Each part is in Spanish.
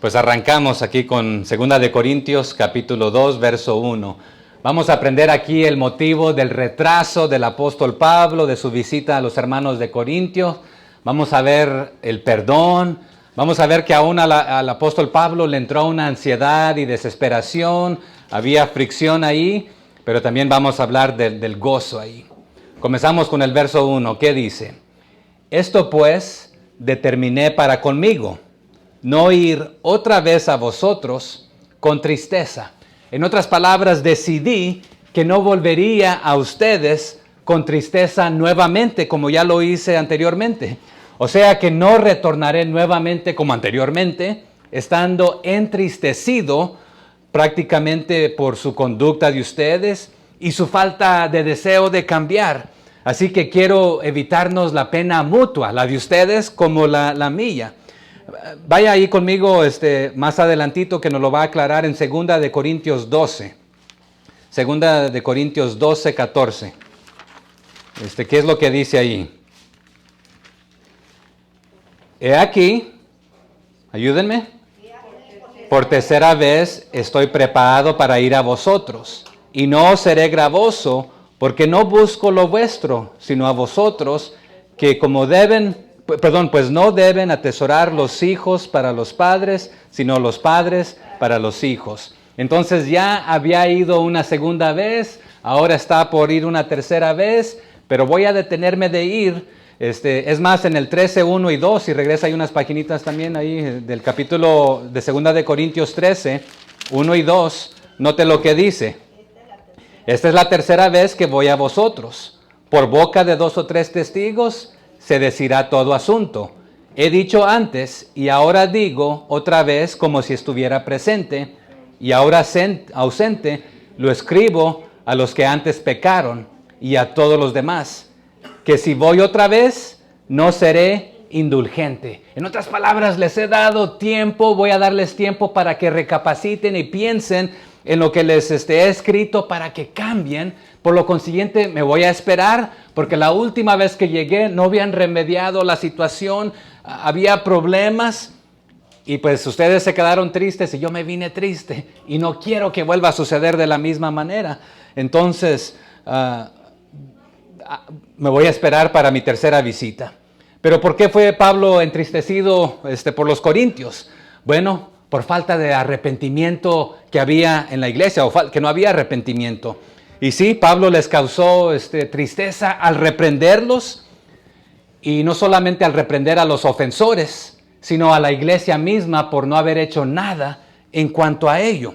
Pues arrancamos aquí con 2 de Corintios, capítulo 2, verso 1. Vamos a aprender aquí el motivo del retraso del apóstol Pablo, de su visita a los hermanos de Corintios. Vamos a ver el perdón. Vamos a ver que aún al apóstol Pablo le entró una ansiedad y desesperación. Había fricción ahí, pero también vamos a hablar del gozo ahí. Comenzamos con el verso 1. ¿Qué dice? Esto pues determiné para conmigo, no ir otra vez a vosotros con tristeza. En otras palabras, decidí que no volvería a ustedes con tristeza nuevamente, como ya lo hice anteriormente. O sea que no retornaré nuevamente como anteriormente, estando entristecido prácticamente por su conducta de ustedes y su falta de deseo de cambiar. Así que quiero evitarnos la pena mutua, la de ustedes como la mía. Vaya ahí conmigo más adelantito que nos lo va a aclarar en 2 de Corintios 12. 2 de Corintios 12, 14. ¿Qué es lo que dice ahí? He aquí, ayúdenme. Por tercera vez estoy preparado para ir a vosotros, y no os seré gravoso, porque no busco lo vuestro, sino a vosotros, que pues no deben atesorar los hijos para los padres, sino los padres para los hijos. Entonces ya había ido una segunda vez, ahora está por ir una tercera vez, pero voy a detenerme de ir. Es más, en el 13, 1 y 2, y regresa ahí unas paginitas también ahí del capítulo de 2 de Corintios 13, 1 y 2, note lo que dice. Esta es la tercera vez que voy a vosotros. Por boca de 2 o 3 testigos se decirá todo asunto. He dicho antes y ahora digo otra vez como si estuviera presente, y ahora ausente lo escribo a los que antes pecaron y a todos los demás, que si voy otra vez no seré indulgente. En otras palabras, les he dado tiempo, voy a darles tiempo para que recapaciten y piensen en lo que les he escrito para que cambien. Por lo consiguiente, me voy a esperar, porque la última vez que llegué no habían remediado la situación, había problemas, y pues ustedes se quedaron tristes y yo me vine triste, y no quiero que vuelva a suceder de la misma manera. Entonces, me voy a esperar para mi tercera visita. Pero ¿por qué fue Pablo entristecido por los corintios? Bueno, por falta de arrepentimiento que había en la iglesia, o que no había arrepentimiento. Y sí, Pablo les causó tristeza al reprenderlos, y no solamente al reprender a los ofensores, sino a la iglesia misma por no haber hecho nada en cuanto a ello.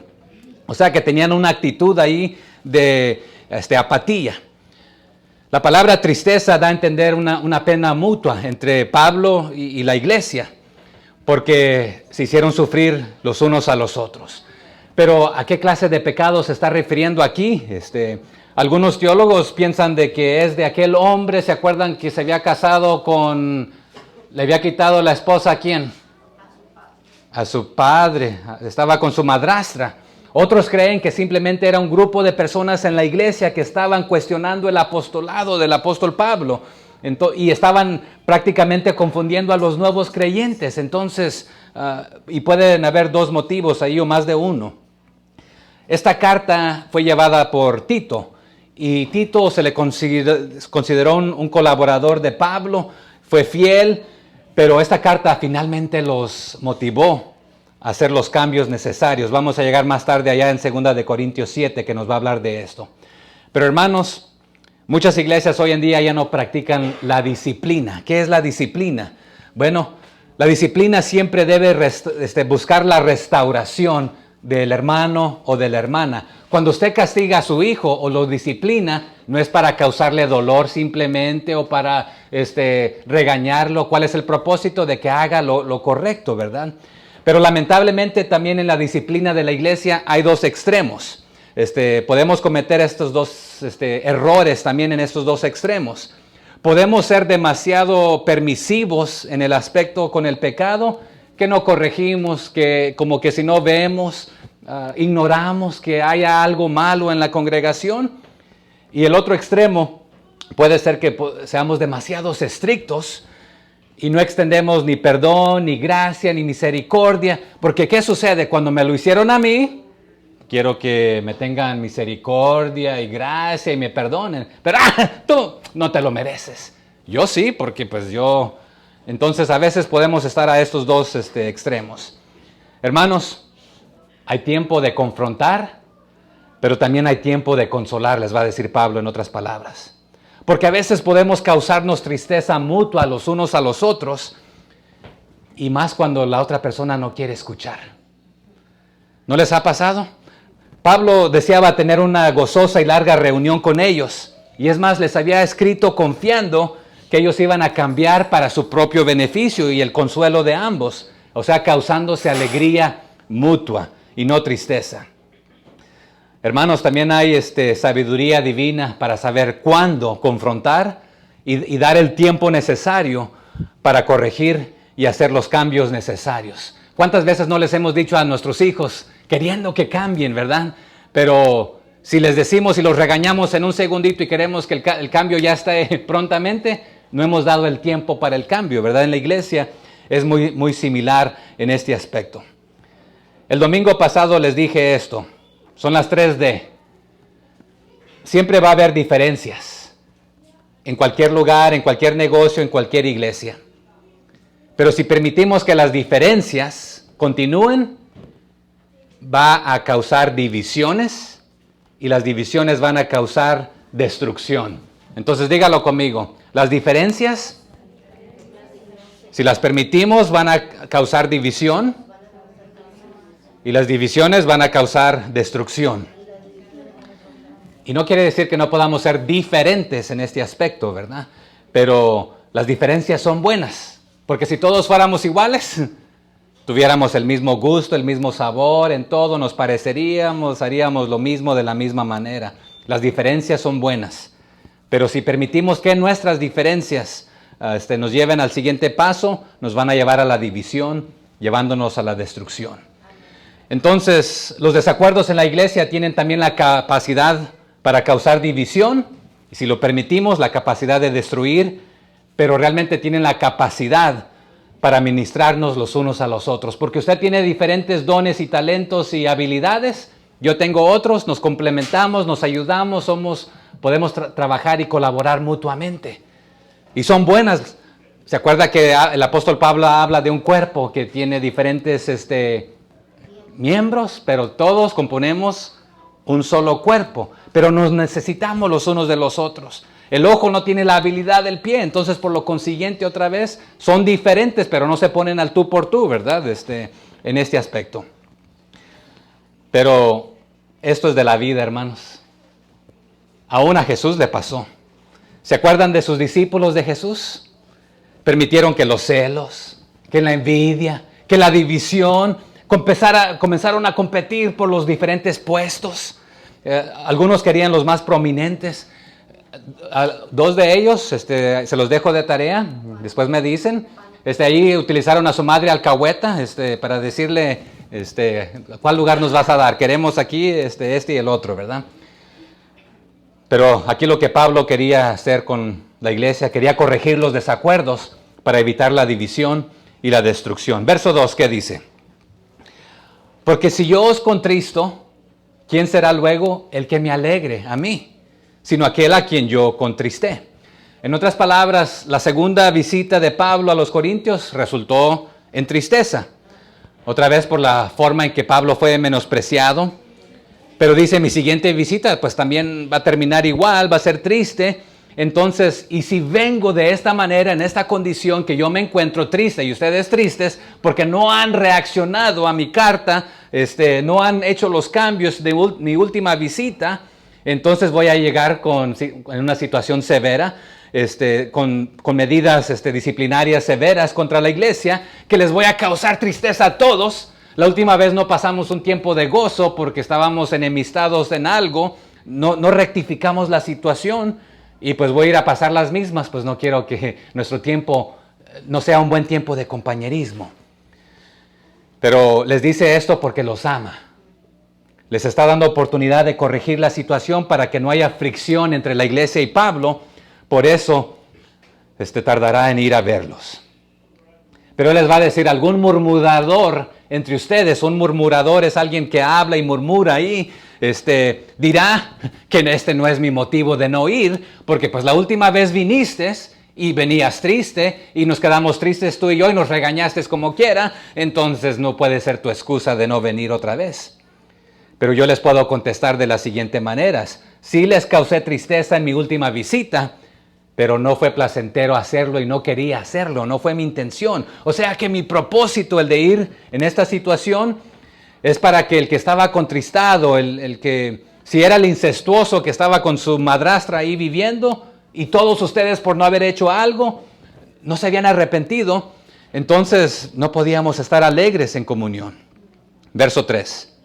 O sea que tenían una actitud ahí de apatía. La palabra tristeza da a entender una pena mutua entre Pablo y la iglesia, porque se hicieron sufrir los unos a los otros. Pero ¿a qué clase de pecado se está refiriendo aquí? Algunos teólogos piensan de que es de aquel hombre, ¿se acuerdan que se había casado le había quitado la esposa a quién? A su padre, estaba con su madrastra. Otros creen que simplemente era un grupo de personas en la iglesia que estaban cuestionando el apostolado del apóstol Pablo. Y estaban prácticamente confundiendo a los nuevos creyentes. Entonces, y pueden haber 2 motivos ahí o más de uno. Esta carta fue llevada por Tito, y Tito se le consideró un colaborador de Pablo, fue fiel, pero esta carta finalmente los motivó a hacer los cambios necesarios. Vamos a llegar más tarde allá en 2 de Corintios 7, que nos va a hablar de esto. Pero hermanos, muchas iglesias hoy en día ya no practican la disciplina. ¿Qué es la disciplina? Bueno, la disciplina siempre debe buscar la restauración del hermano o de la hermana. Cuando usted castiga a su hijo o lo disciplina, no es para causarle dolor simplemente o para regañarlo. ¿Cuál es el propósito? De que haga lo correcto, ¿verdad? Pero lamentablemente también en la disciplina de la iglesia hay 2 extremos. Podemos cometer estos 2 errores también en estos 2 extremos. Podemos ser demasiado permisivos en el aspecto con el pecado, que no corregimos, que como que si no vemos, ignoramos que haya algo malo en la congregación. Y el otro extremo puede ser que seamos demasiados estrictos y no extendemos ni perdón, ni gracia, ni misericordia, porque ¿qué sucede? Cuando me lo hicieron a mí, quiero que me tengan misericordia y gracia y me perdonen, pero tú no te lo mereces. Yo sí, porque pues yo... Entonces a veces podemos estar a estos dos extremos. Hermanos, hay tiempo de confrontar, pero también hay tiempo de consolar, les va a decir Pablo en otras palabras. Porque a veces podemos causarnos tristeza mutua los unos a los otros, y más cuando la otra persona no quiere escuchar. ¿No les ha pasado? Pablo deseaba tener una gozosa y larga reunión con ellos, y es más, les había escrito confiando que ellos iban a cambiar para su propio beneficio y el consuelo de ambos, o sea, causándose alegría mutua y no tristeza. Hermanos, también hay sabiduría divina para saber cuándo confrontar y dar el tiempo necesario para corregir y hacer los cambios necesarios. ¿Cuántas veces no les hemos dicho a nuestros hijos queriendo que cambien, verdad? Pero si les decimos y los regañamos en un segundito y queremos que el cambio ya esté prontamente, no hemos dado el tiempo para el cambio, ¿verdad? En la iglesia es muy, muy similar en este aspecto. El domingo pasado les dije esto. Son las 3D. Siempre va a haber diferencias. En cualquier lugar, en cualquier negocio, en cualquier iglesia. Pero si permitimos que las diferencias continúen, va a causar divisiones y las divisiones van a causar destrucción. Entonces dígalo conmigo. Las diferencias, si las permitimos, van a causar división y las divisiones van a causar destrucción. Y no quiere decir que no podamos ser diferentes en este aspecto, ¿verdad? Pero las diferencias son buenas, porque si todos fuéramos iguales, tuviéramos el mismo gusto, el mismo sabor, en todo nos pareceríamos, haríamos lo mismo de la misma manera. Las diferencias son buenas. Pero si permitimos que nuestras diferencias nos lleven al siguiente paso, nos van a llevar a la división, llevándonos a la destrucción. Entonces, los desacuerdos en la iglesia tienen también la capacidad para causar división, y si lo permitimos, la capacidad de destruir, pero realmente tienen la capacidad para ministrarnos los unos a los otros. Porque usted tiene diferentes dones y talentos y habilidades, yo tengo otros, nos complementamos, nos ayudamos, podemos trabajar y colaborar mutuamente. Y son buenas. ¿Se acuerda que el apóstol Pablo habla de un cuerpo que tiene diferentes miembros, pero todos componemos un solo cuerpo? Pero nos necesitamos los unos de los otros. El ojo no tiene la habilidad del pie, entonces por lo consiguiente otra vez son diferentes, pero no se ponen al tú por tú, ¿verdad? En este aspecto. Pero esto es de la vida, hermanos. Aún a Jesús le pasó. ¿Se acuerdan de sus discípulos de Jesús? Permitieron que los celos, que la envidia, que la división comenzaron a competir por los diferentes puestos. Algunos querían los más prominentes. Dos de ellos, se los dejo de tarea, después me dicen. Ahí utilizaron a su madre alcahueta para decirle, ¿cuál lugar nos vas a dar? Queremos aquí este y el otro, ¿verdad? Pero aquí lo que Pablo quería hacer con la iglesia, quería corregir los desacuerdos para evitar la división y la destrucción. Verso 2, ¿qué dice? Porque si yo os contristo, ¿quién será luego el que me alegre a mí? Sino aquel a quien yo contristé. En otras palabras, la segunda visita de Pablo a los Corintios resultó en tristeza. Otra vez por la forma en que Pablo fue menospreciado. Pero dice, mi siguiente visita pues también va a terminar igual, va a ser triste. Entonces, y si vengo de esta manera, en esta condición que yo me encuentro triste y ustedes tristes porque no han reaccionado a mi carta, no han hecho los cambios de mi última visita, entonces voy a llegar en una situación severa, con medidas disciplinarias severas contra la iglesia, que les voy a causar tristeza a todos. La última vez no pasamos un tiempo de gozo porque estábamos enemistados en algo, no rectificamos la situación y pues voy a ir a pasar las mismas, pues no quiero que nuestro tiempo no sea un buen tiempo de compañerismo. Pero les dice esto porque los ama. Les está dando oportunidad de corregir la situación para que no haya fricción entre la iglesia y Pablo. Por eso tardará en ir a verlos. Pero Él les va a decir, algún murmurador entre ustedes, un murmurador es alguien que habla y murmura ahí, dirá que este no es mi motivo de no ir, porque pues la última vez viniste y venías triste y nos quedamos tristes tú y yo y nos regañaste como quiera, entonces no puede ser tu excusa de no venir otra vez. Pero yo les puedo contestar de las siguientes maneras. Sí les causé tristeza en mi última visita, pero no fue placentero hacerlo y no quería hacerlo, no fue mi intención. O sea que mi propósito, el de ir en esta situación, es para que el que estaba contristado, el que, si era el incestuoso que estaba con su madrastra ahí viviendo, y todos ustedes por no haber hecho algo, no se habían arrepentido, entonces no podíamos estar alegres en comunión. Verso 3.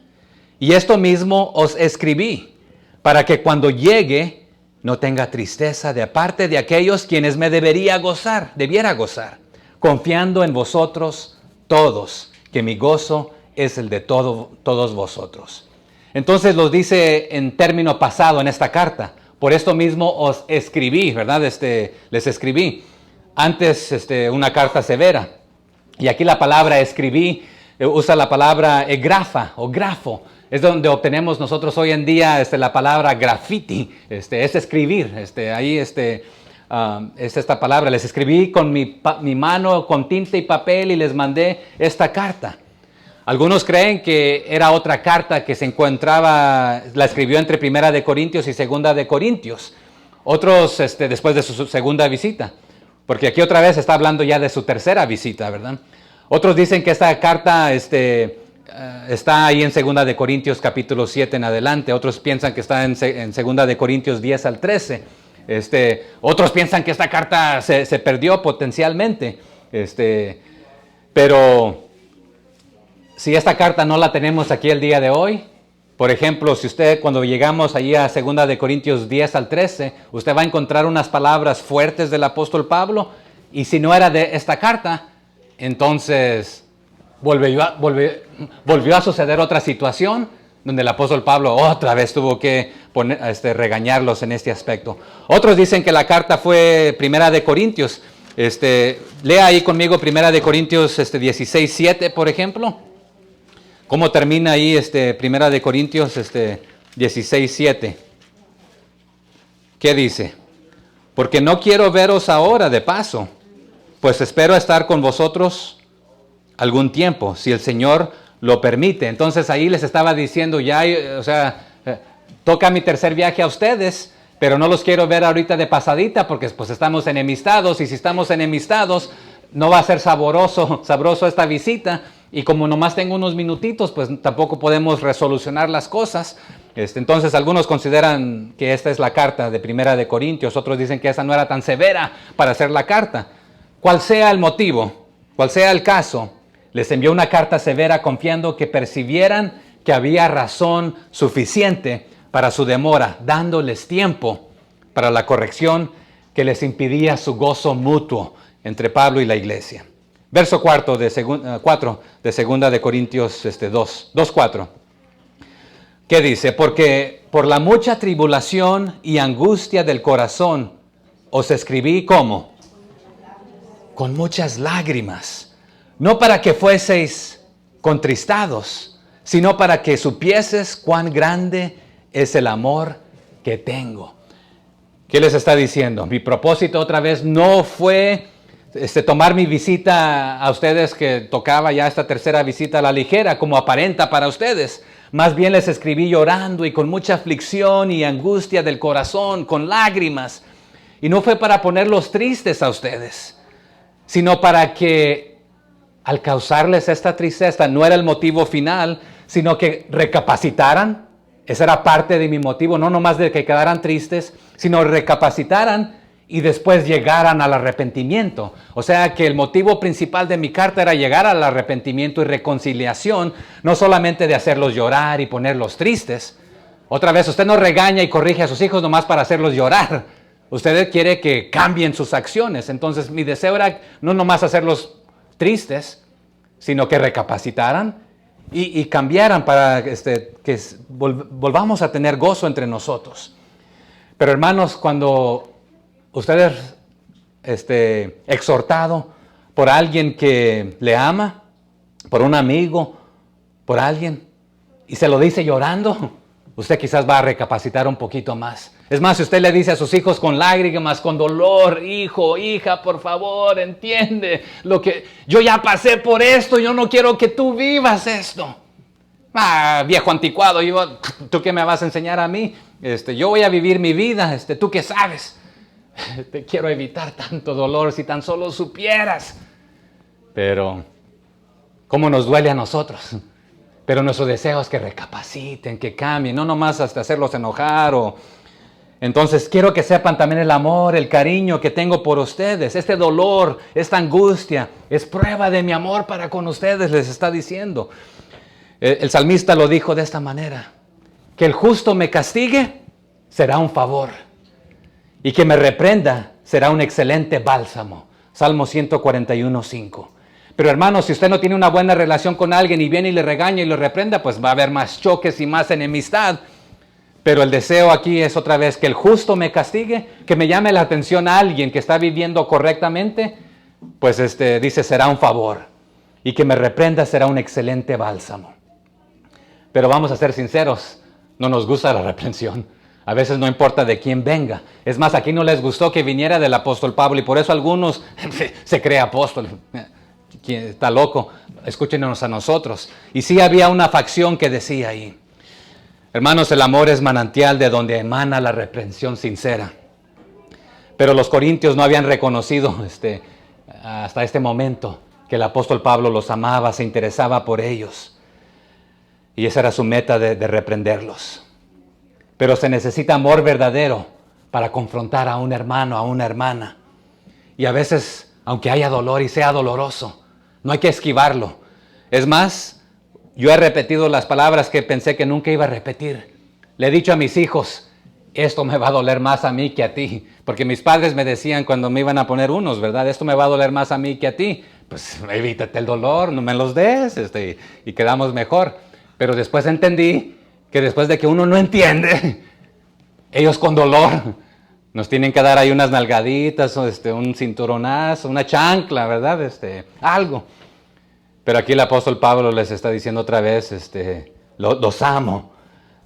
Y esto mismo os escribí, para que cuando llegue no tenga tristeza de parte de aquellos quienes me debiera gozar, confiando en vosotros todos, que mi gozo es el de todos vosotros. Entonces los dice en término pasado en esta carta. Por esto mismo os escribí, ¿verdad? Les escribí. Antes una carta severa. Y aquí la palabra escribí usa la palabra grafa o grafo. Es donde obtenemos nosotros hoy en día la palabra graffiti. Es escribir. Ahí es esta palabra. Les escribí con mi mano, con tinta y papel y les mandé esta carta. Algunos creen que era otra carta que se encontraba, la escribió entre Primera de Corintios y Segunda de Corintios. Otros después de su segunda visita. Porque aquí otra vez está hablando ya de su tercera visita, ¿verdad? Otros dicen que esta carta está ahí en Segunda de Corintios capítulo 7 en adelante. Otros piensan que está en Segunda de Corintios 10 al 13. Otros piensan que esta carta se perdió potencialmente. Pero si esta carta no la tenemos aquí el día de hoy, por ejemplo, si usted cuando llegamos allí a 2 de Corintios 10 al 13, usted va a encontrar unas palabras fuertes del apóstol Pablo, y si no era de esta carta, entonces volvió a suceder otra situación donde el apóstol Pablo otra vez tuvo que regañarlos en este aspecto. Otros dicen que la carta fue Primera de Corintios. Lea ahí conmigo Primera de Corintios 16:7, por ejemplo. ¿Cómo termina ahí Primera de Corintios 16:7? ¿Qué dice? Porque no quiero veros ahora de paso, pues espero estar con vosotros algún tiempo, si el Señor lo permite. Entonces ahí les estaba diciendo toca mi tercer viaje a ustedes, pero no los quiero ver ahorita de pasadita porque pues estamos enemistados, y si estamos enemistados no va a ser sabroso esta visita. Y como nomás tengo unos minutitos, pues tampoco podemos resolucionar las cosas. Entonces algunos consideran que esta es la carta de Primera de Corintios, otros dicen que esa no era tan severa para hacer la carta. Cual sea el motivo, cual sea el caso, les envió una carta severa confiando que percibieran que había razón suficiente para su demora, dándoles tiempo para la corrección que les impidía su gozo mutuo entre Pablo y la iglesia. Verso 4 de 2 de Corintios 2:4. ¿Qué dice? Porque por la mucha tribulación y angustia del corazón os escribí ¿cómo? Con muchas lágrimas. No para que fueseis contristados, sino para que supieses cuán grande es el amor que tengo. ¿Qué les está diciendo? Mi propósito otra vez no fue tomar mi visita a ustedes, que tocaba ya esta tercera visita a la ligera, como aparenta para ustedes. Más bien les escribí llorando y con mucha aflicción y angustia del corazón, con lágrimas. Y no fue para ponerlos tristes a ustedes, sino para que al causarles esta tristeza, no era el motivo final, sino que recapacitaran. Esa era parte de mi motivo, no nomás de que quedaran tristes, sino recapacitaran y después llegaran al arrepentimiento. O sea que el motivo principal de mi carta era llegar al arrepentimiento y reconciliación, no solamente de hacerlos llorar y ponerlos tristes. Otra vez, usted no regaña y corrige a sus hijos nomás para hacerlos llorar. Usted quiere que cambien sus acciones. Entonces mi deseo era no nomás hacerlos tristes, sino que recapacitaran y cambiaran para que volvamos a tener gozo entre nosotros. Pero hermanos, cuando ustedes exhortado por alguien que le ama, por un amigo, por alguien, y se lo dice llorando, usted quizás va a recapacitar un poquito más. Es más, si usted le dice a sus hijos con lágrimas, con dolor, hijo, hija, por favor, entiende lo que yo ya pasé por esto, yo no quiero que tú vivas esto. Viejo anticuado, ¿tú qué me vas a enseñar a mí? Yo voy a vivir mi vida, ¿tú qué sabes? Te quiero evitar tanto dolor si tan solo supieras. Pero, ¿cómo nos duele a nosotros? Pero nuestro deseo es que recapaciten, que cambien, no nomás hasta hacerlos enojar. Entonces, quiero que sepan también el amor, el cariño que tengo por ustedes. Este dolor, esta angustia, es prueba de mi amor para con ustedes, les está diciendo. El salmista lo dijo de esta manera: que el justo me castigue será un favor, y que me reprenda será un excelente bálsamo. Salmo 141:5. Pero hermanos, si usted no tiene una buena relación con alguien y viene y le regaña y lo reprenda, pues va a haber más choques y más enemistad. Pero el deseo aquí es otra vez que el justo me castigue, que me llame la atención a alguien que está viviendo correctamente, pues dice será un favor, y que me reprenda será un excelente bálsamo. Pero vamos a ser sinceros, no nos gusta la reprensión. A veces no importa de quién venga. Es más, aquí no les gustó que viniera del apóstol Pablo y por eso algunos se cree apóstol. Está loco, escúchenos a nosotros. Y sí había una facción que decía ahí: hermanos, el amor es manantial de donde emana la reprensión sincera. Pero los corintios no habían reconocido hasta este momento que el apóstol Pablo los amaba, se interesaba por ellos. Y esa era su meta de reprenderlos. Pero se necesita amor verdadero para confrontar a un hermano, a una hermana. Y a veces, aunque haya dolor y sea doloroso, no hay que esquivarlo. Es más, yo he repetido las palabras que pensé que nunca iba a repetir. Le he dicho a mis hijos: esto me va a doler más a mí que a ti. Porque mis padres me decían cuando me iban a poner unos, ¿verdad? Esto me va a doler más a mí que a ti. Pues evítate el dolor, no me los des, y quedamos mejor. Pero después entendí que después de que uno no entiende, ellos con dolor nos tienen que dar ahí unas nalgaditas, un cinturonazo, una chancla, ¿verdad? Algo. Pero aquí el apóstol Pablo les está diciendo otra vez, los amo.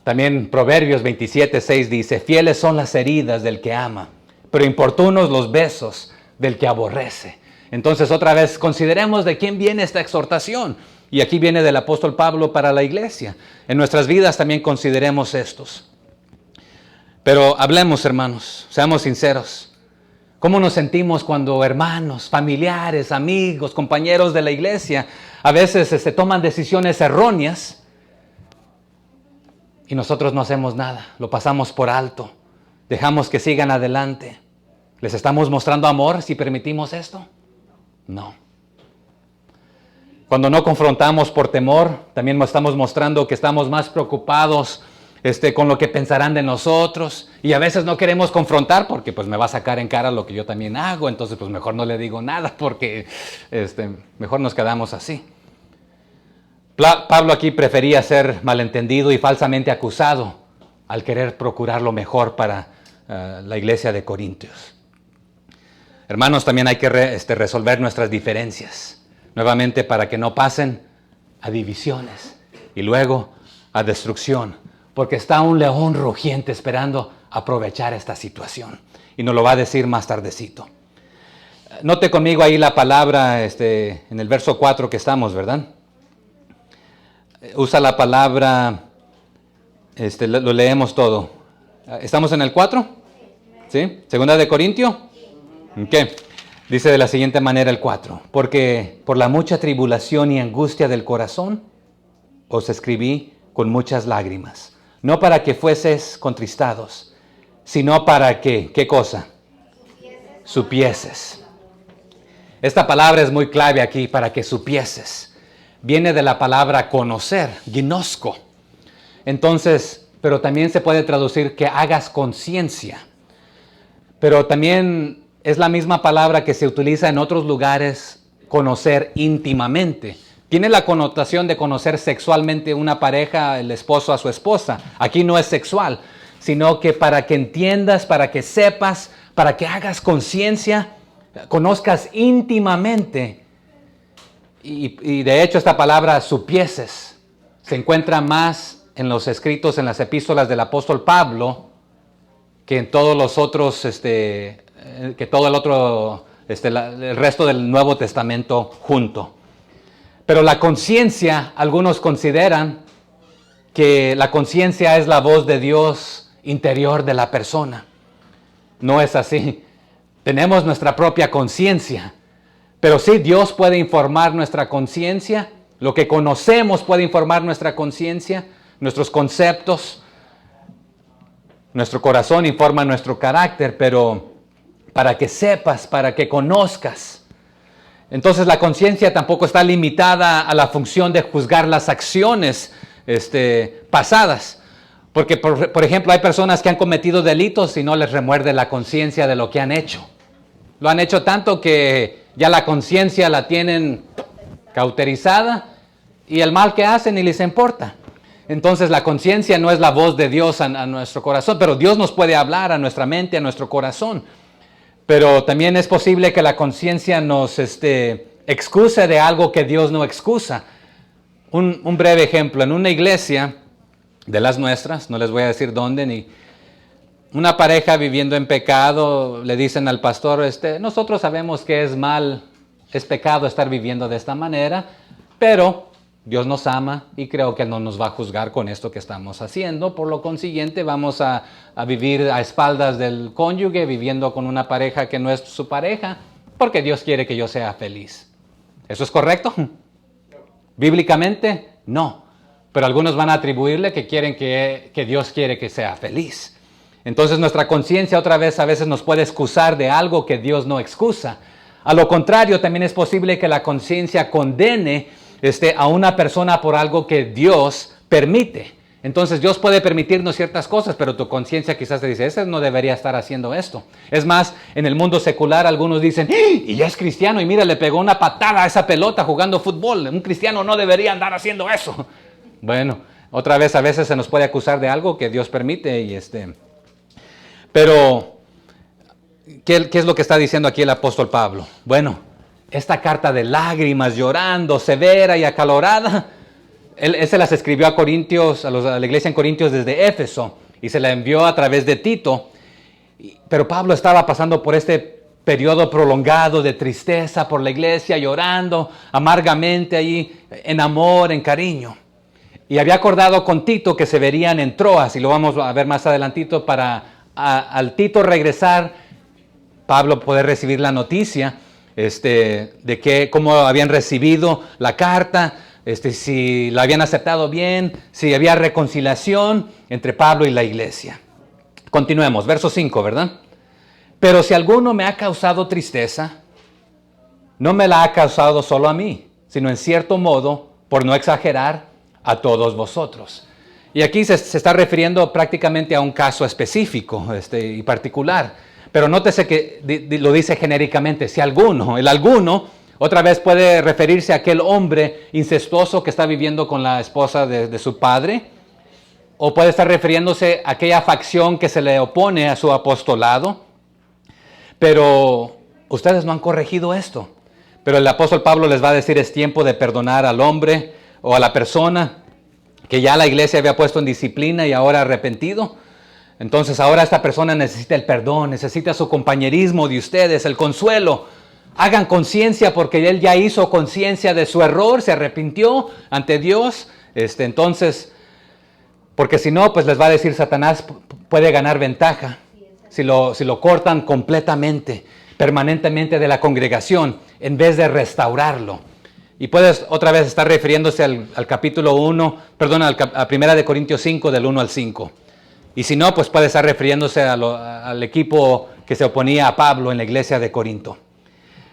También Proverbios 27:6 dice: fieles son las heridas del que ama, pero importunos los besos del que aborrece. Entonces otra vez consideremos de quién viene esta exhortación. Y aquí viene del apóstol Pablo para la iglesia. En nuestras vidas también consideremos estos. Pero hablemos, hermanos, seamos sinceros. ¿Cómo nos sentimos cuando hermanos, familiares, amigos, compañeros de la iglesia a veces toman decisiones erróneas y nosotros no hacemos nada? Lo pasamos por alto. Dejamos que sigan adelante. ¿Les estamos mostrando amor si permitimos esto? No. Cuando no confrontamos por temor, también estamos mostrando que estamos más preocupados con lo que pensarán de nosotros. Y a veces no queremos confrontar porque pues me va a sacar en cara lo que yo también hago. Entonces pues mejor no le digo nada porque mejor nos quedamos así. Pablo aquí prefería ser malentendido y falsamente acusado al querer procurar lo mejor para la iglesia de Corintios. Hermanos, también hay que resolver nuestras diferencias. Nuevamente para que no pasen a divisiones y luego a destrucción. Porque está un león rugiente esperando aprovechar esta situación. Y nos lo va a decir más tardecito. Note conmigo ahí la palabra en el verso 4 que estamos, ¿verdad? Usa la palabra, lo leemos todo. ¿Estamos en el 4? ¿Sí? ¿Segunda de Corintio? ¿Qué? Dice de la siguiente manera el 4. Porque por la mucha tribulación y angustia del corazón os escribí con muchas lágrimas. No para que fueses contristados, sino para que, ¿qué cosa? Supieses. Esta palabra es muy clave aquí, para que supieses. Viene de la palabra conocer, ginosko. Entonces, pero también se puede traducir que hagas conciencia. Pero también es la misma palabra que se utiliza en otros lugares, conocer íntimamente. Tiene la connotación de conocer sexualmente una pareja, el esposo a su esposa. Aquí no es sexual, sino que para que entiendas, para que sepas, para que hagas conciencia, conozcas íntimamente Y de hecho esta palabra supieses se encuentra más en los escritos, en las epístolas del apóstol Pablo, que en todos los otros, que todo el otro, el resto del Nuevo Testamento junto. Pero la conciencia, algunos consideran que la conciencia es la voz de Dios interior de la persona. No es así. Tenemos nuestra propia conciencia. Pero sí, Dios puede informar nuestra conciencia. Lo que conocemos puede informar nuestra conciencia, nuestros conceptos. Nuestro corazón informa nuestro carácter, pero para que sepas, para que conozcas. Entonces la conciencia tampoco está limitada a la función de juzgar las acciones pasadas. Porque, por ejemplo, hay personas que han cometido delitos y no les remuerde la conciencia de lo que han hecho. Lo han hecho tanto que ya la conciencia la tienen cauterizada y el mal que hacen ni les importa. Entonces la conciencia no es la voz de Dios a nuestro corazón, pero Dios nos puede hablar a nuestra mente, a nuestro corazón. Pero también es posible que la conciencia nos excuse de algo que Dios no excusa. Un breve ejemplo, en una iglesia de las nuestras, no les voy a decir dónde, ni una pareja viviendo en pecado, le dicen al pastor, nosotros sabemos que es mal, es pecado estar viviendo de esta manera, pero Dios nos ama y creo que no nos va a juzgar con esto que estamos haciendo. Por lo consiguiente, vamos a vivir a espaldas del cónyuge, viviendo con una pareja que no es su pareja, porque Dios quiere que yo sea feliz. ¿Eso es correcto? Bíblicamente, no. Pero algunos van a atribuirle que quieren que Dios quiere que sea feliz. Entonces nuestra conciencia otra vez a veces nos puede excusar de algo que Dios no excusa. A lo contrario, también es posible que la conciencia condene a una persona por algo que Dios permite. Entonces Dios puede permitirnos ciertas cosas, pero tu conciencia quizás te dice, ese no debería estar haciendo esto. Es más, en el mundo secular algunos dicen, y ya es cristiano y mira, le pegó una patada a esa pelota jugando fútbol. Un cristiano no debería andar haciendo eso. Bueno, otra vez a veces se nos puede acusar de algo que Dios permite y Pero, ¿qué es lo que está diciendo aquí el apóstol Pablo? Bueno, esta carta de lágrimas, llorando, severa y acalorada, él se las escribió a Corintios, a la iglesia en Corintios desde Éfeso, y se la envió a través de Tito. Pero Pablo estaba pasando por este periodo prolongado de tristeza por la iglesia, llorando amargamente ahí, en amor, en cariño. Y había acordado con Tito que se verían en Troas, y lo vamos a ver más adelantito para al Tito regresar, Pablo poder recibir la noticia de que cómo habían recibido la carta, si la habían aceptado bien, si había reconciliación entre Pablo y la iglesia. Continuemos, verso 5, ¿verdad? Pero si alguno me ha causado tristeza, no me la ha causado solo a mí, sino en cierto modo, por no exagerar, a todos vosotros. Y aquí se está refiriendo prácticamente a un caso específico y particular. Pero nótese que lo dice genéricamente, si alguno, el alguno, otra vez puede referirse a aquel hombre incestuoso que está viviendo con la esposa de su padre, o puede estar refiriéndose a aquella facción que se le opone a su apostolado. Pero ustedes no han corregido esto. Pero el apóstol Pablo les va a decir, es tiempo de perdonar al hombre o a la persona que ya la iglesia había puesto en disciplina y ahora arrepentido. Entonces ahora esta persona necesita el perdón, necesita su compañerismo de ustedes, el consuelo. Hagan conciencia porque él ya hizo conciencia de su error, se arrepintió ante Dios. Entonces, porque si no, pues les va a decir Satanás puede ganar ventaja si lo cortan completamente, permanentemente de la congregación, en vez de restaurarlo. Y puedes otra vez estar refiriéndose al capítulo 1, perdón, a 1 Corintios 5, del 1 al 5. Y si no, pues puede estar refiriéndose al equipo que se oponía a Pablo en la iglesia de Corinto.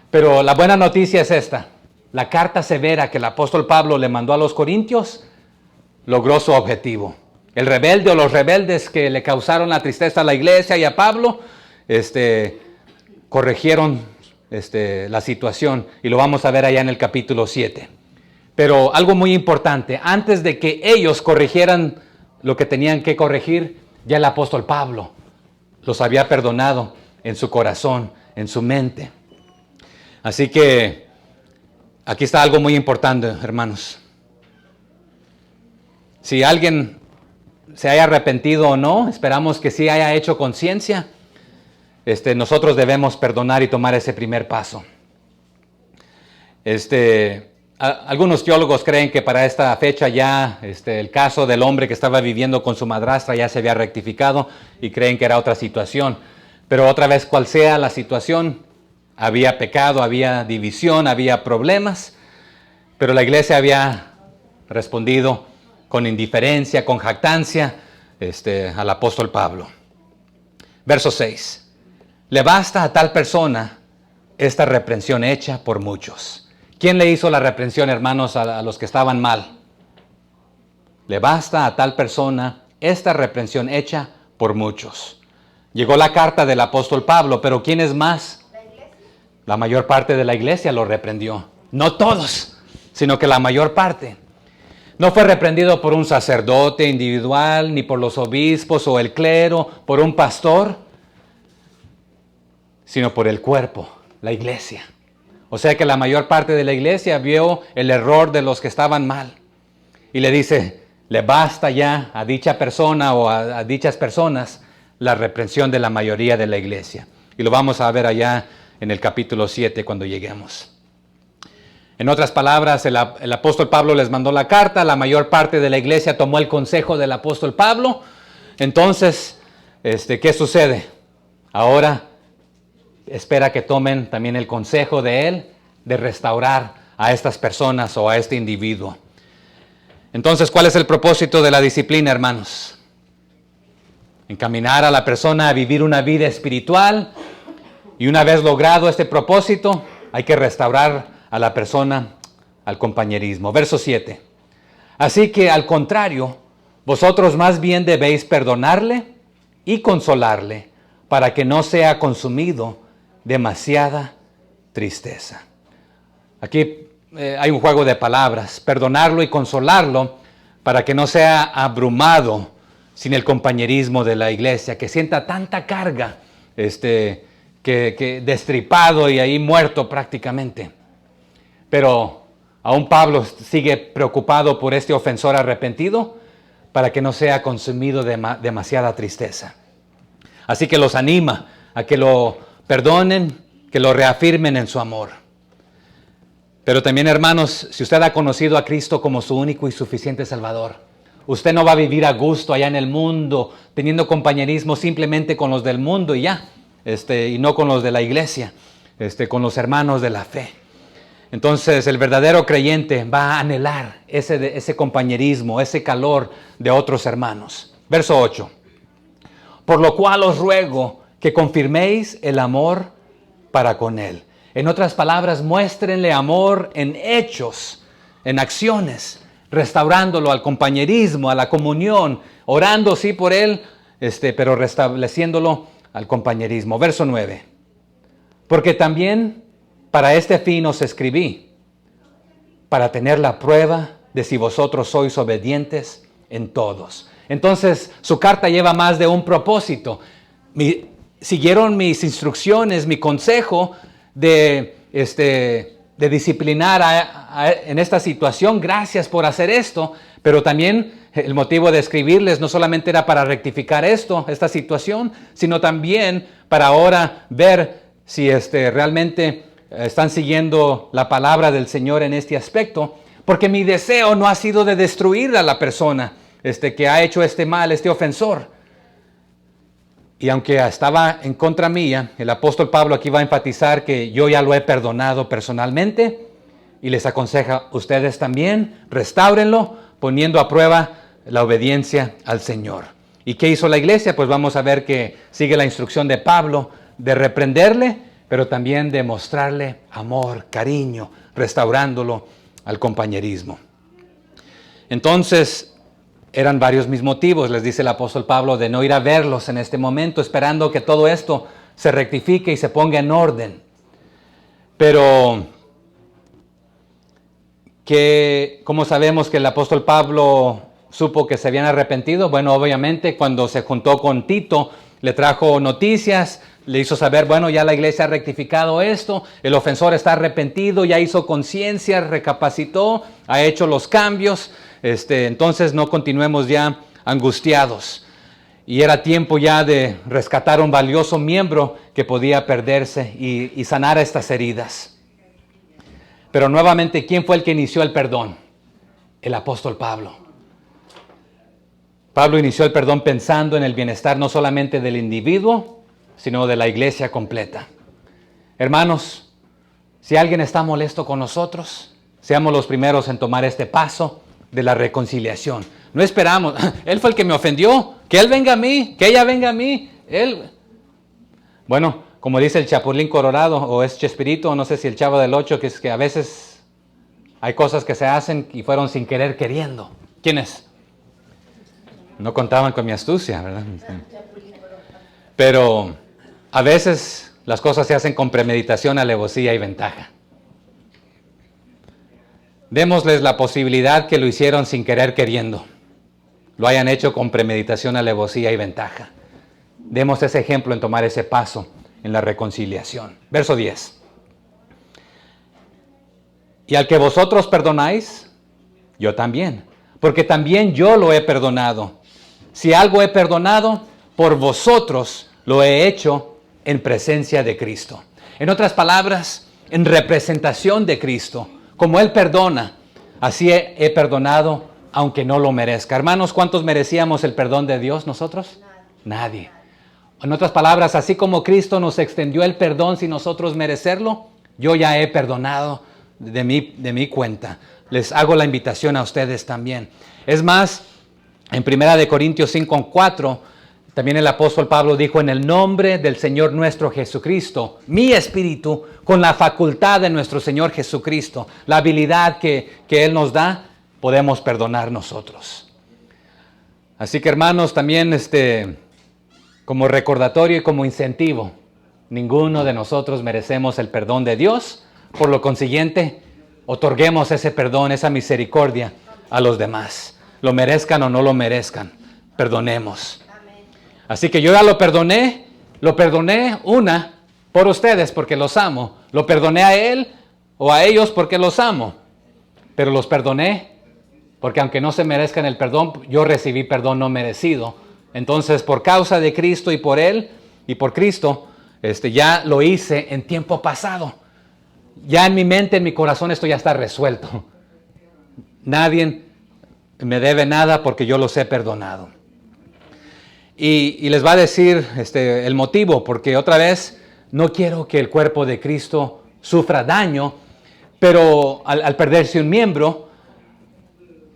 Pero la buena noticia es esta. La carta severa que el apóstol Pablo le mandó a los corintios logró su objetivo. El rebelde o los rebeldes que le causaron la tristeza a la iglesia y a Pablo, corrigieron la situación, y lo vamos a ver allá en el capítulo 7. Pero algo muy importante, antes de que ellos corrigieran lo que tenían que corregir, ya el apóstol Pablo los había perdonado en su corazón, en su mente. Así que aquí está algo muy importante, hermanos. Si alguien se haya arrepentido o no, esperamos que sí haya hecho conciencia. Nosotros debemos perdonar y tomar ese primer paso. Algunos teólogos creen que para esta fecha ya el caso del hombre que estaba viviendo con su madrastra ya se había rectificado y creen que era otra situación. Pero otra vez, cual sea la situación, había pecado, había división, había problemas, pero la iglesia había respondido con indiferencia, con jactancia al apóstol Pablo. Verso 6. Le basta a tal persona esta reprensión hecha por muchos. ¿Quién le hizo la reprensión, hermanos, a los que estaban mal? Le basta a tal persona esta reprensión hecha por muchos. Llegó la carta del apóstol Pablo, pero ¿quién es más? La iglesia. La mayor parte de la iglesia lo reprendió. No todos, sino que la mayor parte. No fue reprendido por un sacerdote individual, ni por los obispos o el clero, por un pastor, sino por el cuerpo, la iglesia. O sea que la mayor parte de la iglesia vio el error de los que estaban mal. Y le dice, le basta ya a dicha persona o a dichas personas la reprensión de la mayoría de la iglesia. Y lo vamos a ver allá en el capítulo 7 cuando lleguemos. En otras palabras, el apóstol Pablo les mandó la carta, la mayor parte de la iglesia tomó el consejo del apóstol Pablo. Entonces, ¿qué sucede? Ahora espera que tomen también el consejo de él de restaurar a estas personas o a este individuo. Entonces, ¿cuál es el propósito de la disciplina, hermanos? Encaminar a la persona a vivir una vida espiritual, y una vez logrado este propósito, hay que restaurar a la persona al compañerismo. Verso 7. Así que al contrario, vosotros más bien debéis perdonarle y consolarle para que no sea consumido demasiada tristeza. Aquí hay un juego de palabras, perdonarlo y consolarlo para que no sea abrumado sin el compañerismo de la iglesia, que sienta tanta carga, que destripado y ahí muerto prácticamente. Pero aún Pablo sigue preocupado por este ofensor arrepentido para que no sea consumido de demasiada tristeza. Así que los anima a que lo perdonen, que lo reafirmen en su amor. Pero también, hermanos, si usted ha conocido a Cristo como su único y suficiente Salvador, usted no va a vivir a gusto allá en el mundo, teniendo compañerismo simplemente con los del mundo y ya, y no con los de la iglesia, con los hermanos de la fe. Entonces, el verdadero creyente va a anhelar ese compañerismo, ese calor de otros hermanos. Verso 8. Por lo cual os ruego que confirméis el amor para con él. En otras palabras, muéstrenle amor en hechos, en acciones, restaurándolo al compañerismo, a la comunión, orando sí por él, pero restableciéndolo al compañerismo. Verso 9. Porque también para este fin os escribí, para tener la prueba de si vosotros sois obedientes en todos. Entonces, su carta lleva más de un propósito. Siguieron mis instrucciones, mi consejo de disciplinar en esta situación. Gracias por hacer esto, pero también el motivo de escribirles no solamente era para rectificar esta situación, sino también para ahora ver si realmente están siguiendo la palabra del Señor en este aspecto, porque mi deseo no ha sido de destruir a la persona que ha hecho este mal, este ofensor. Y aunque estaba en contra mía, el apóstol Pablo aquí va a enfatizar que yo ya lo he perdonado personalmente y les aconseja, ustedes también, restáurenlo, poniendo a prueba la obediencia al Señor. ¿Y qué hizo la iglesia? Pues vamos a ver que sigue la instrucción de Pablo de reprenderle, pero también de mostrarle amor, cariño, restaurándolo al compañerismo. Entonces, eran varios mis motivos, les dice el apóstol Pablo, de no ir a verlos en este momento, esperando que todo esto se rectifique y se ponga en orden. Pero, ¿cómo sabemos que el apóstol Pablo supo que se habían arrepentido? Bueno, obviamente cuando se juntó con Tito le trajo noticias, le hizo saber, bueno, ya la iglesia ha rectificado esto, el ofensor está arrepentido, ya hizo conciencia, recapacitó, ha hecho los cambios, entonces no continuemos ya angustiados. Y era tiempo ya de rescatar un valioso miembro que podía perderse y sanar estas heridas. Pero nuevamente, ¿quién fue el que inició el perdón? El apóstol Pablo. Pablo inició el perdón pensando en el bienestar no solamente del individuo, sino de la iglesia completa. Hermanos, si alguien está molesto con nosotros, seamos los primeros en tomar este paso de la reconciliación. No esperamos, él fue el que me ofendió, que él venga a mí, que ella venga a mí. Bueno, como dice el Chapulín Colorado, o es Chespirito, no sé si el Chavo del Ocho, que es que a veces hay cosas que se hacen y fueron sin querer queriendo. ¿Quién es? No contaban con mi astucia, ¿verdad? Pero a veces las cosas se hacen con premeditación, alevosía y ventaja. Démosles la posibilidad que lo hicieron sin querer queriendo. Lo hayan hecho con premeditación, alevosía y ventaja. Demos ese ejemplo en tomar ese paso en la reconciliación. Verso 10. Y al que vosotros perdonáis, yo también, porque también yo lo he perdonado. Si algo he perdonado, por vosotros lo he hecho en presencia de Cristo. En otras palabras, en representación de Cristo. Como Él perdona, así he perdonado, aunque no lo merezca. Hermanos, ¿cuántos merecíamos el perdón de Dios nosotros? Nadie. En otras palabras, así como Cristo nos extendió el perdón sin nosotros merecerlo, yo ya he perdonado de mi cuenta. Les hago la invitación a ustedes también. Es más, en 1 Corintios 5:4, también el apóstol Pablo dijo, en el nombre del Señor nuestro Jesucristo, mi espíritu, con la facultad de nuestro Señor Jesucristo, la habilidad que Él nos da, podemos perdonar nosotros. Así que hermanos, también como recordatorio y como incentivo, ninguno de nosotros merecemos el perdón de Dios, por lo consiguiente, otorguemos ese perdón, esa misericordia a los demás. Lo merezcan o no lo merezcan, perdonemos. Así que yo ya lo perdoné por ustedes porque los amo. Lo perdoné a él o a ellos porque los amo. Pero los perdoné porque aunque no se merezcan el perdón, yo recibí perdón no merecido. Entonces, por causa de Cristo y por él y por Cristo, ya lo hice en tiempo pasado. Ya en mi mente, en mi corazón, esto ya está resuelto. Nadie me debe nada porque yo los he perdonado. Y les va a decir el motivo, porque otra vez no quiero que el cuerpo de Cristo sufra daño, pero al perderse un miembro,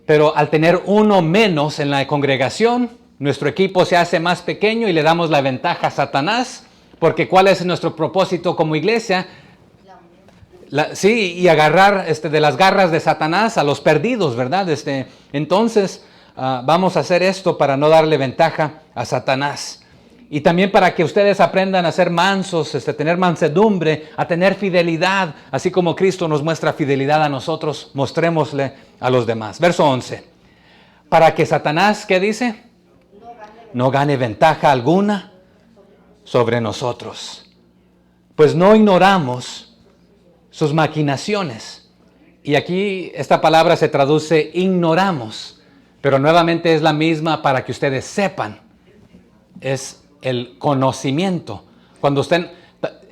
pero al tener uno menos en la congregación, nuestro equipo se hace más pequeño y le damos la ventaja a Satanás, porque ¿cuál es nuestro propósito como iglesia? Sí, y agarrar de las garras de Satanás a los perdidos, ¿verdad? Entonces, vamos a hacer esto para no darle ventaja a Satanás. Y también para que ustedes aprendan a ser mansos, tener mansedumbre, a tener fidelidad, así como Cristo nos muestra fidelidad a nosotros, mostrémosle a los demás. Verso 11. Para que Satanás, ¿qué dice? No gane ventaja alguna sobre nosotros. Pues no ignoramos sus maquinaciones. Y aquí esta palabra se traduce ignoramos, pero nuevamente es la misma para que ustedes sepan. Es el conocimiento. Cuando estén,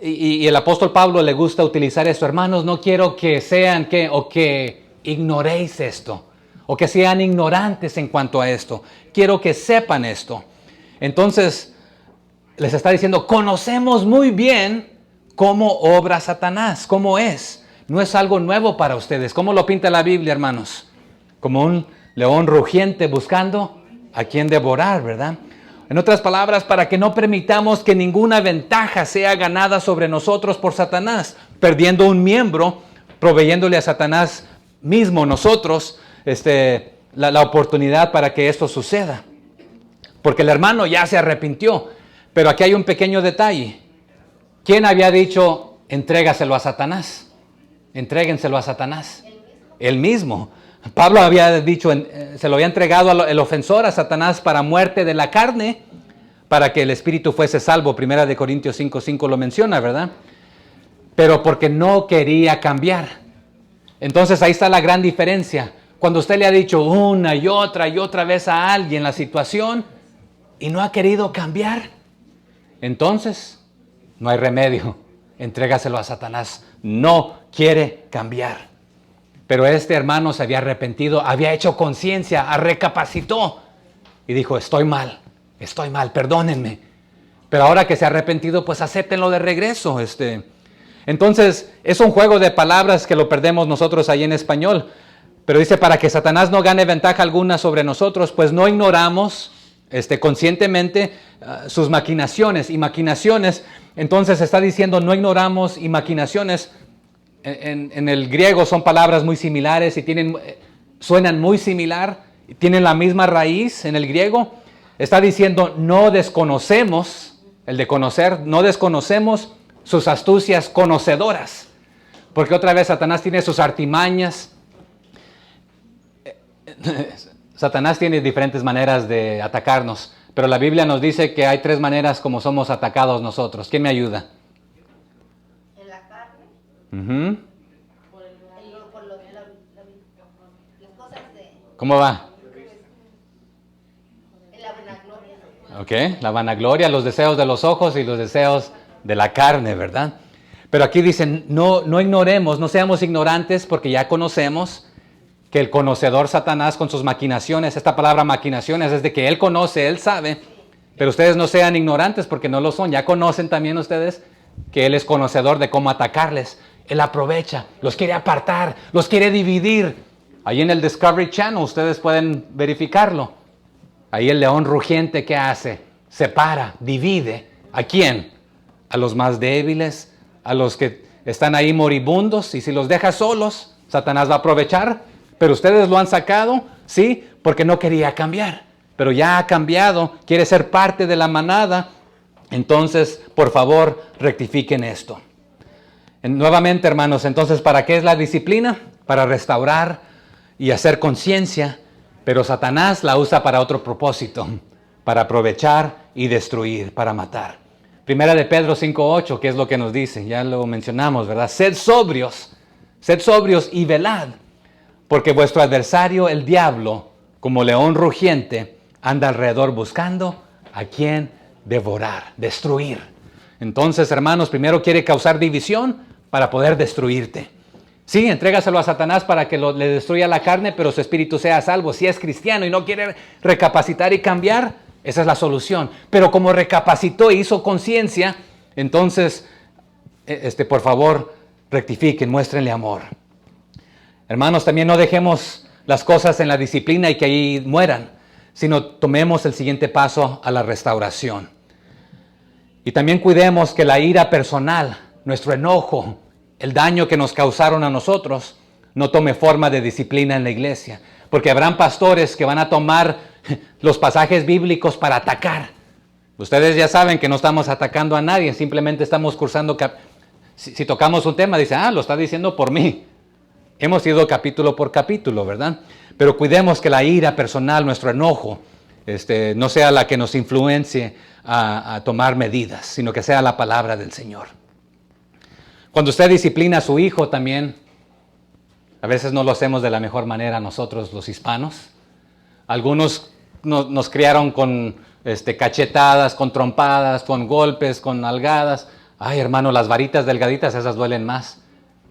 y el apóstol Pablo le gusta utilizar esto, hermanos, no quiero que sean que ignoréis esto, o que sean ignorantes en cuanto a esto. Quiero que sepan esto. Entonces, les está diciendo, conocemos muy bien cómo obra Satanás, cómo es. No es algo nuevo para ustedes. ¿Cómo lo pinta la Biblia, hermanos? Como un león rugiente buscando a quien devorar, ¿verdad? En otras palabras, para que no permitamos que ninguna ventaja sea ganada sobre nosotros por Satanás, perdiendo un miembro, proveyéndole a Satanás mismo, nosotros, la oportunidad para que esto suceda. Porque el hermano ya se arrepintió, pero aquí hay un pequeño detalle. ¿Quién había dicho, entrégaselo a Satanás? Entréguenselo a Satanás. Él mismo. Pablo había dicho, se lo había entregado el ofensor a Satanás para muerte de la carne, para que el espíritu fuese salvo. Primera de Corintios 5:5 lo menciona, ¿verdad? Pero porque no quería cambiar. Entonces ahí está la gran diferencia. Cuando usted le ha dicho una y otra vez a alguien la situación y no ha querido cambiar, entonces no hay remedio. Entrégaselo a Satanás. No quiere cambiar. Pero este hermano se había arrepentido, había hecho conciencia, recapacitó y dijo, estoy mal, perdónenme. Pero ahora que se ha arrepentido, pues acéptenlo de regreso. Entonces, es un juego de palabras que lo perdemos nosotros ahí en español. Pero dice, para que Satanás no gane ventaja alguna sobre nosotros, pues no ignoramos conscientemente sus maquinaciones. Y maquinaciones, entonces está diciendo, no ignoramos y maquinaciones. En el griego son palabras muy similares y suenan muy similar, tienen la misma raíz en el griego. Está diciendo, no desconocemos, el de conocer, no desconocemos sus astucias conocedoras. Porque otra vez Satanás tiene sus artimañas. Satanás tiene diferentes maneras de atacarnos, pero la Biblia nos dice que hay 3 maneras como somos atacados nosotros. ¿Quién me ayuda? En la carne, por las cosas de... ¿Cómo va? En la vanagloria. Ok, la vanagloria, los deseos de los ojos y los deseos de la carne, ¿verdad? Pero aquí dicen, no ignoremos, no seamos ignorantes porque ya conocemos que el conocedor Satanás con sus maquinaciones, esta palabra maquinaciones es de que él conoce, él sabe, pero ustedes no sean ignorantes porque no lo son, ya conocen también ustedes que él es conocedor de cómo atacarles. Él aprovecha, los quiere apartar, los quiere dividir. Ahí en el Discovery Channel ustedes pueden verificarlo. Ahí el león rugiente, ¿qué hace? Separa, divide. ¿A quién? A los más débiles, a los que están ahí moribundos, y si los deja solos, Satanás va a aprovechar. Pero ustedes lo han sacado, sí, porque no quería cambiar. Pero ya ha cambiado, quiere ser parte de la manada. Entonces, por favor, rectifiquen esto. Nuevamente, hermanos, entonces, ¿para qué es la disciplina? Para restaurar y hacer conciencia. Pero Satanás la usa para otro propósito, para aprovechar y destruir, para matar. Primera de Pedro 5:8, ¿qué es lo que nos dice? Ya lo mencionamos, ¿verdad? Sed sobrios y velad, porque vuestro adversario, el diablo, como león rugiente, anda alrededor buscando a quien devorar, destruir. Entonces, hermanos, primero quiere causar división para poder destruirte. Sí, entrégaselo a Satanás para que le destruya la carne, pero su espíritu sea salvo. Si es cristiano y no quiere recapacitar y cambiar, esa es la solución. Pero como recapacitó e hizo conciencia, entonces, por favor, rectifiquen, muéstrenle amor. Hermanos, también no dejemos las cosas en la disciplina y que ahí mueran, sino tomemos el siguiente paso a la restauración. Y también cuidemos que la ira personal, nuestro enojo, el daño que nos causaron a nosotros, no tome forma de disciplina en la iglesia. Porque habrán pastores que van a tomar los pasajes bíblicos para atacar. Ustedes ya saben que no estamos atacando a nadie, simplemente estamos cursando. Si tocamos un tema, dice, lo está diciendo por mí. Hemos ido capítulo por capítulo, ¿verdad? Pero cuidemos que la ira personal, nuestro enojo, no sea la que nos influencie a tomar medidas, sino que sea la palabra del Señor. Cuando usted disciplina a su hijo también, a veces no lo hacemos de la mejor manera nosotros los hispanos. Algunos nos criaron con cachetadas, con trompadas, con golpes, con nalgadas. Ay, hermano, las varitas delgaditas, esas duelen más.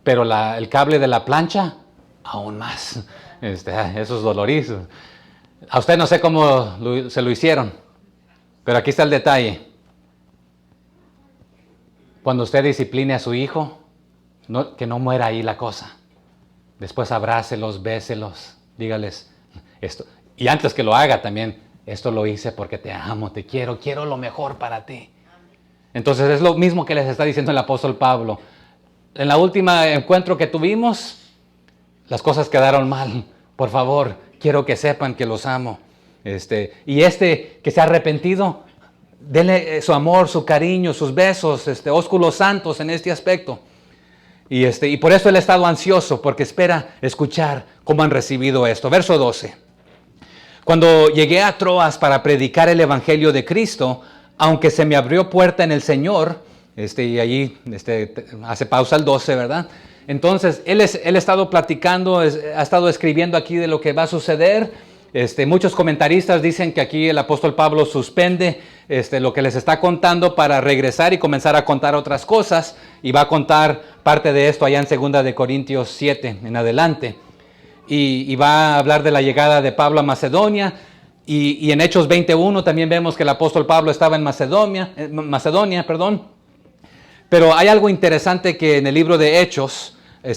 Pero el cable de la plancha, aún más. Eso es dolorizo. A usted no sé cómo se lo hicieron, pero aquí está el detalle. Cuando usted discipline a su hijo, que no muera ahí la cosa. Después abrácelos, béselos, dígales esto. Y antes que lo haga también, esto lo hice porque te amo, te quiero lo mejor para ti. Entonces es lo mismo que les está diciendo el apóstol Pablo. En la última encuentro que tuvimos, las cosas quedaron mal. Por favor, quiero que sepan que los amo. Y que se ha arrepentido, denle su amor, su cariño, sus besos, ósculos santos en este aspecto. Y por eso él ha estado ansioso, porque espera escuchar cómo han recibido esto. Verso 12. Cuando llegué a Troas para predicar el evangelio de Cristo, aunque se me abrió puerta en el Señor, y allí hace pausa el 12, ¿verdad? Entonces, él ha estado platicando, ha estado escribiendo aquí de lo que va a suceder. Muchos comentaristas dicen que aquí el apóstol Pablo suspende lo que les está contando para regresar y comenzar a contar otras cosas, y va a contar parte de esto allá en 2 de Corintios 7 en adelante. Y va a hablar de la llegada de Pablo a Macedonia, y en Hechos 21 también vemos que el apóstol Pablo estaba en Macedonia, Pero hay algo interesante que en el libro de Hechos,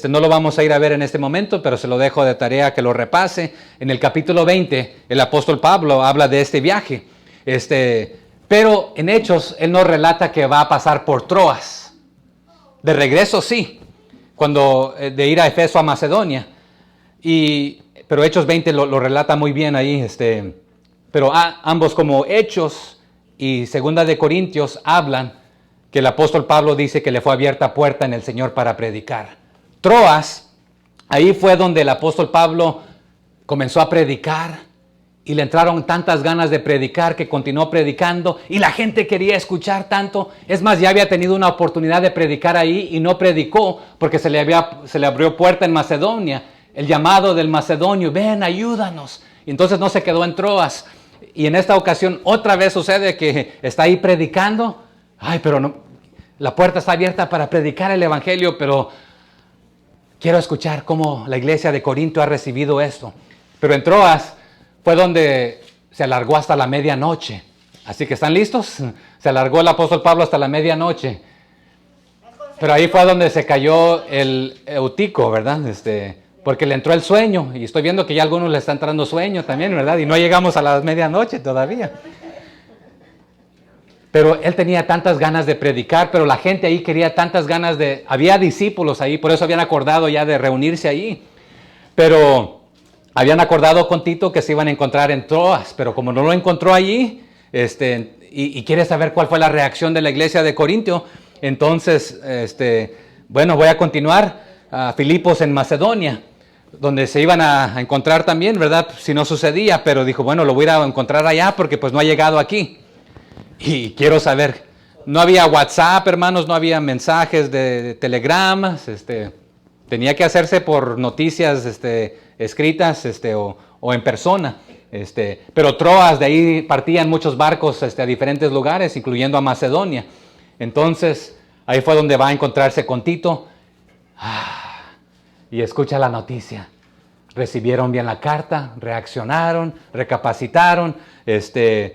no lo vamos a ir a ver en este momento, pero se lo dejo de tarea que lo repase. En el capítulo 20, el apóstol Pablo habla de este viaje. Pero en Hechos, él no relata que va a pasar por Troas. De regreso sí, cuando de ir a Efeso a Macedonia. Pero Hechos 20 lo relata muy bien ahí. Pero ambos, como Hechos y 2 de Corintios, hablan que el apóstol Pablo dice que le fue abierta puerta en el Señor para predicar. Troas, ahí fue donde el apóstol Pablo comenzó a predicar, y le entraron tantas ganas de predicar que continuó predicando, y la gente quería escuchar tanto. Es más, ya había tenido una oportunidad de predicar ahí y no predicó porque se le abrió puerta en Macedonia, el llamado del macedonio: ven, ayúdanos. Y entonces no se quedó en Troas. Y en esta ocasión otra vez sucede que está ahí predicando. Pero no, la puerta está abierta para predicar el evangelio, pero quiero escuchar cómo la iglesia de Corinto ha recibido esto. Pero en Troas fue donde se alargó hasta la medianoche. Así que, ¿están listos? Se alargó el apóstol Pablo hasta la medianoche. Pero ahí fue donde se cayó el Eutico, ¿verdad? Porque le entró el sueño. Y estoy viendo que ya a algunos le está entrando sueño también, ¿verdad? Y no llegamos a la medianoche todavía. Pero él tenía tantas ganas de predicar, pero la gente ahí quería tantas ganas había discípulos ahí, por eso habían acordado ya de reunirse ahí. Pero habían acordado con Tito que se iban a encontrar en Troas, pero como no lo encontró allí, y quiere saber cuál fue la reacción de la iglesia de Corintio, entonces, voy a continuar a Filipos en Macedonia, donde se iban a encontrar también, ¿verdad? Si no sucedía, pero dijo, bueno, lo voy a ir a encontrar allá porque pues no ha llegado aquí. Y quiero saber, no había WhatsApp, hermanos, no había mensajes de telegramas, tenía que hacerse por noticias escritas o en persona. Pero Troas, de ahí partían muchos barcos a diferentes lugares, incluyendo a Macedonia. Entonces, ahí fue donde va a encontrarse con Tito. Y escucha la noticia. Recibieron bien la carta, reaccionaron, recapacitaron,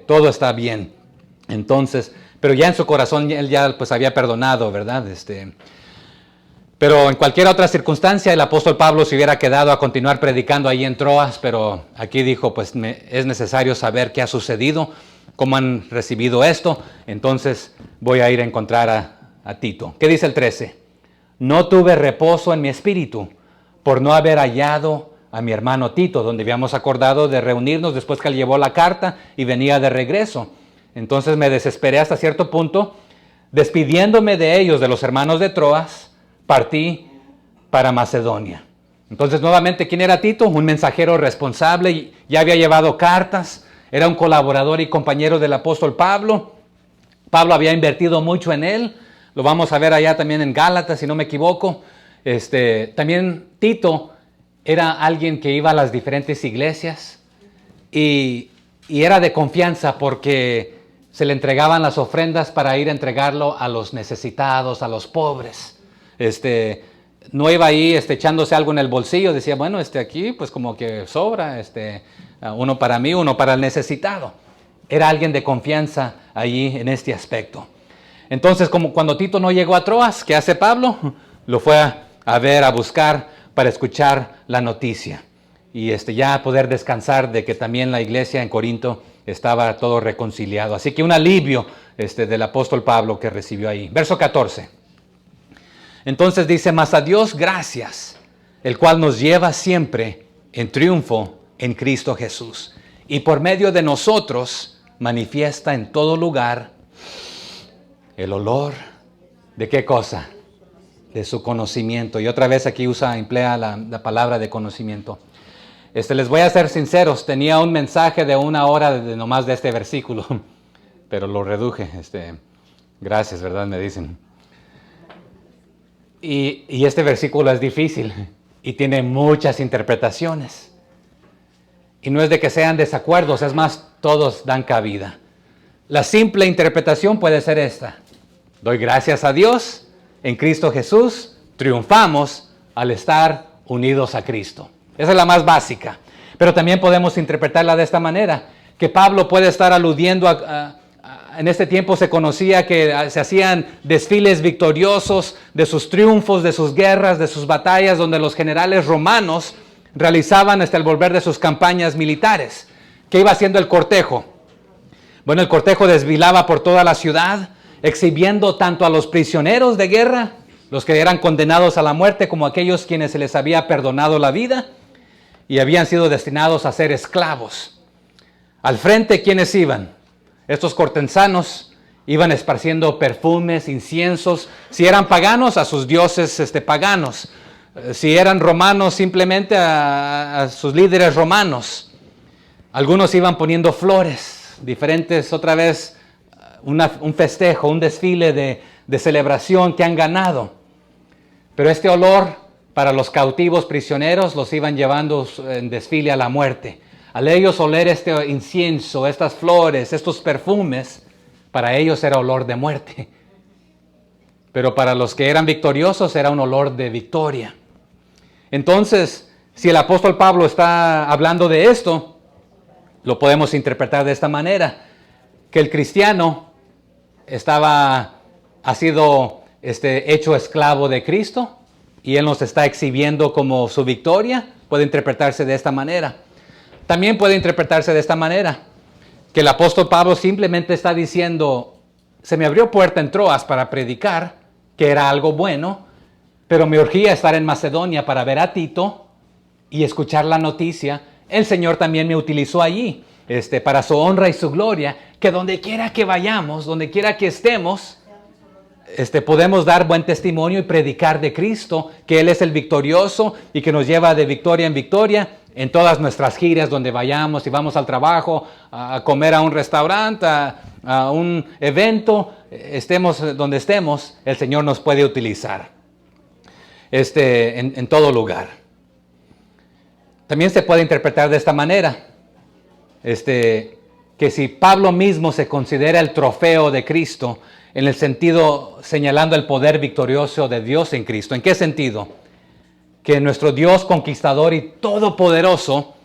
todo está bien. Entonces, pero ya en su corazón él ya pues había perdonado, ¿verdad? Pero en cualquier otra circunstancia el apóstol Pablo se hubiera quedado a continuar predicando ahí en Troas, pero aquí dijo, pues es necesario saber qué ha sucedido, cómo han recibido esto, entonces voy a ir a encontrar a Tito. ¿Qué dice el 13? No tuve reposo en mi espíritu por no haber hallado a mi hermano Tito, donde habíamos acordado de reunirnos después que él llevó la carta y venía de regreso. Entonces me desesperé hasta cierto punto, despidiéndome de ellos, de los hermanos de Troas, partí para Macedonia. Entonces nuevamente, ¿quién era Tito? Un mensajero responsable, ya había llevado cartas, era un colaborador y compañero del apóstol Pablo. Pablo había invertido mucho en él, lo vamos a ver allá también en Gálatas, si no me equivoco. También Tito era alguien que iba a las diferentes iglesias y era de confianza porque se le entregaban las ofrendas para ir a entregarlo a los necesitados, a los pobres. No iba ahí echándose algo en el bolsillo, decía, bueno, aquí pues como que sobra, uno para mí, uno para el necesitado. Era alguien de confianza allí en este aspecto. Entonces, como cuando Tito no llegó a Troas, ¿qué hace Pablo? Lo fue a ver, a buscar para escuchar la noticia. Y ya poder descansar de que también la iglesia en Corinto estaba todo reconciliado. Así que un alivio del apóstol Pablo que recibió ahí. Verso 14. Entonces dice, mas a Dios gracias, el cual nos lleva siempre en triunfo en Cristo Jesús. Y por medio de nosotros manifiesta en todo lugar el olor de ¿qué cosa? De su conocimiento. Y otra vez aquí emplea la palabra de conocimiento. Les voy a ser sinceros, tenía un mensaje de 1 hora nomás de este versículo. pero lo reduje. Gracias, ¿verdad? Me dicen. Y este versículo es difícil y tiene muchas interpretaciones. Y no es de que sean desacuerdos, es más, todos dan cabida. La simple interpretación puede ser esta: doy gracias a Dios, en Cristo Jesús triunfamos al estar unidos a Cristo. Esa es la más básica. Pero también podemos interpretarla de esta manera, que Pablo puede estar aludiendo en este tiempo se conocía que se hacían desfiles victoriosos de sus triunfos, de sus guerras, de sus batallas, donde los generales romanos realizaban hasta el volver de sus campañas militares. ¿Qué iba haciendo el cortejo? Bueno, el cortejo desfilaba por toda la ciudad, exhibiendo tanto a los prisioneros de guerra, los que eran condenados a la muerte, como aquellos quienes se les había perdonado la vida y habían sido destinados a ser esclavos. Al frente, ¿quiénes iban? Estos cortesanos iban esparciendo perfumes, inciensos. Si eran paganos, a sus dioses paganos. Si eran romanos, simplemente a sus líderes romanos. Algunos iban poniendo flores, diferentes, otra vez, un festejo, un desfile de celebración que han ganado. Pero este olor para los cautivos prisioneros los iban llevando en desfile a la muerte. Al ellos oler este incienso, estas flores, estos perfumes, para ellos era olor de muerte. Pero para los que eran victoriosos era un olor de victoria. Entonces, si el apóstol Pablo está hablando de esto, lo podemos interpretar de esta manera: que el cristiano ha sido hecho esclavo de Cristo y Él nos está exhibiendo como su victoria. Puede interpretarse de esta manera. También puede interpretarse de esta manera, que el apóstol Pablo simplemente está diciendo: se me abrió puerta en Troas para predicar, que era algo bueno, pero me urgía estar en Macedonia para ver a Tito y escuchar la noticia. El Señor también me utilizó allí, para su honra y su gloria, que donde quiera que vayamos, donde quiera que estemos, podemos dar buen testimonio y predicar de Cristo, que Él es el victorioso y que nos lleva de victoria en victoria en todas nuestras giras donde vayamos. Si vamos al trabajo, a comer a un restaurante, a un evento, estemos donde estemos, el Señor nos puede utilizar en todo lugar. También se puede interpretar de esta manera, que si Pablo mismo se considera el trofeo de Cristo, en el sentido señalando el poder victorioso de Dios en Cristo. ¿En qué sentido? Que nuestro Dios conquistador y todopoderoso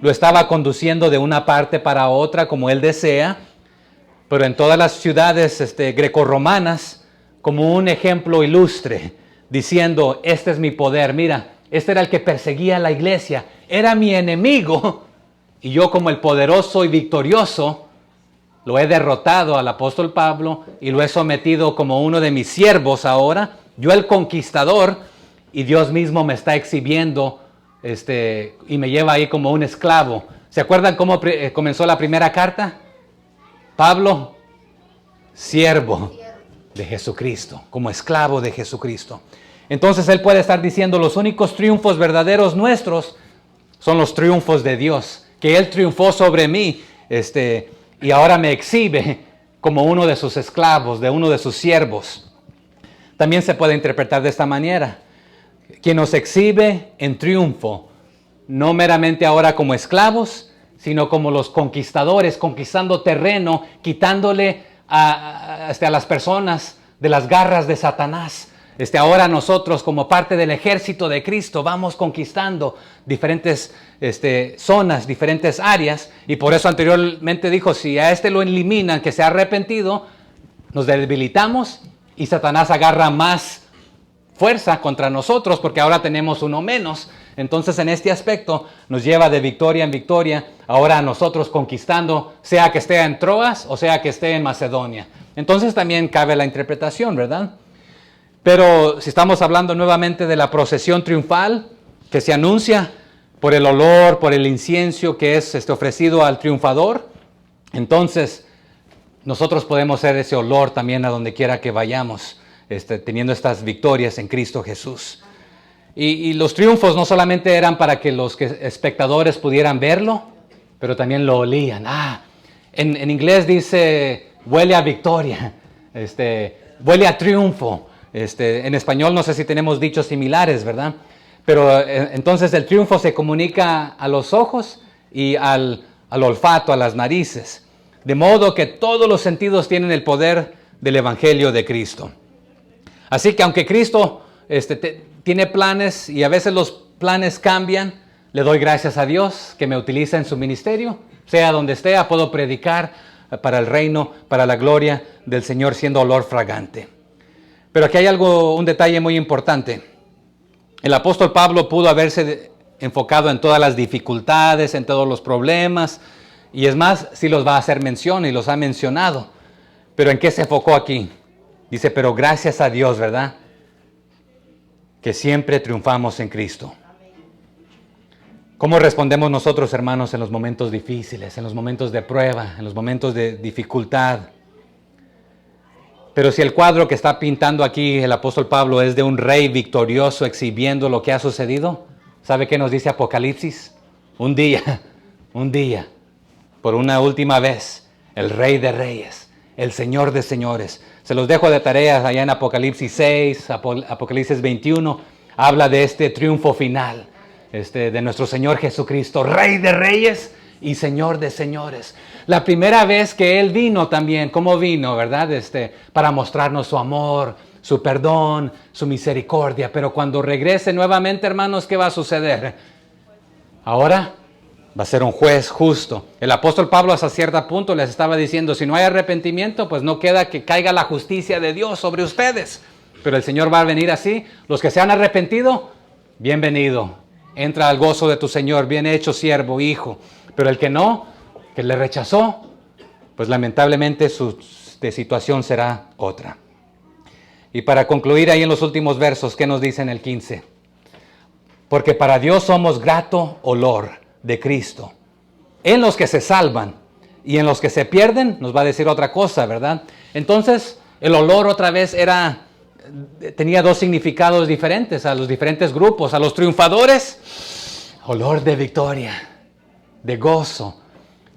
lo estaba conduciendo de una parte para otra como Él desea, pero en todas las ciudades grecorromanas como un ejemplo ilustre, diciendo: este es mi poder, mira, este era el que perseguía a la iglesia, era mi enemigo, y yo como el poderoso y victorioso lo he derrotado al apóstol Pablo y lo he sometido como uno de mis siervos ahora, yo el conquistador, y Dios mismo me está exhibiendo y me lleva ahí como un esclavo. ¿Se acuerdan cómo comenzó la primera carta? Pablo, siervo de Jesucristo, como esclavo de Jesucristo. Entonces él puede estar diciendo: los únicos triunfos verdaderos nuestros son los triunfos de Dios, que Él triunfó sobre mí, y ahora me exhibe como uno de sus esclavos, de uno de sus siervos. También se puede interpretar de esta manera: quien nos exhibe en triunfo, no meramente ahora como esclavos, sino como los conquistadores, conquistando terreno, quitándole a las personas de las garras de Satanás. Ahora nosotros, como parte del ejército de Cristo, vamos conquistando diferentes zonas, diferentes áreas, y por eso anteriormente dijo: si a lo eliminan, que se ha arrepentido, nos debilitamos y Satanás agarra más fuerza contra nosotros, porque ahora tenemos uno menos. Entonces, en este aspecto nos lleva de victoria en victoria, ahora a nosotros conquistando, sea que esté en Troas o sea que esté en Macedonia. Entonces también cabe la interpretación, ¿verdad? Pero si estamos hablando nuevamente de la procesión triunfal que se anuncia por el olor, por el incienso que es ofrecido al triunfador, entonces nosotros podemos ser ese olor también a donde quiera que vayamos, teniendo estas victorias en Cristo Jesús. Y los triunfos no solamente eran para que los espectadores pudieran verlo, pero también lo olían. En inglés dice huele a victoria, huele a triunfo. En español no sé si tenemos dichos similares, ¿verdad? Pero entonces el triunfo se comunica a los ojos y al olfato, a las narices. De modo que todos los sentidos tienen el poder del Evangelio de Cristo. Así que aunque Cristo tiene planes y a veces los planes cambian, le doy gracias a Dios que me utiliza en su ministerio. Sea donde esté, puedo predicar para el reino, para la gloria del Señor, siendo olor fragante. Pero aquí hay un detalle muy importante. El apóstol Pablo pudo haberse enfocado en todas las dificultades, en todos los problemas, y es más, sí los va a hacer mención y los ha mencionado. Pero ¿en qué se enfocó aquí? Dice, pero gracias a Dios, ¿verdad? Que siempre triunfamos en Cristo. ¿Cómo respondemos nosotros, hermanos, en los momentos difíciles, en los momentos de prueba, en los momentos de dificultad? Pero si el cuadro que está pintando aquí el apóstol Pablo es de un rey victorioso exhibiendo lo que ha sucedido, ¿sabe qué nos dice Apocalipsis? Un día, por una última vez, el Rey de Reyes, el Señor de Señores. Se los dejo de tareas allá en Apocalipsis 6, Apocalipsis 21, habla de este triunfo final, de nuestro Señor Jesucristo, Rey de Reyes y Señor de Señores. La primera vez que Él vino también, ¿cómo vino, verdad? Para mostrarnos su amor, su perdón, su misericordia. Pero cuando regrese nuevamente, hermanos, ¿qué va a suceder? Ahora va a ser un juez justo. El apóstol Pablo hasta cierto punto les estaba diciendo, si no hay arrepentimiento, pues no queda que caiga la justicia de Dios sobre ustedes. Pero el Señor va a venir así. Los que se han arrepentido, bienvenido. Entra al gozo de tu Señor, bien hecho, siervo, hijo. Pero el que no, que le rechazó, pues lamentablemente su situación será otra. Y para concluir ahí en los últimos versos, ¿qué nos dice en el 15? Porque para Dios somos grato olor de Cristo en los que se salvan y en los que se pierden, nos va a decir otra cosa, ¿verdad? Entonces, el olor otra vez tenía dos significados diferentes a los diferentes grupos. A los triunfadores, olor de victoria, de gozo.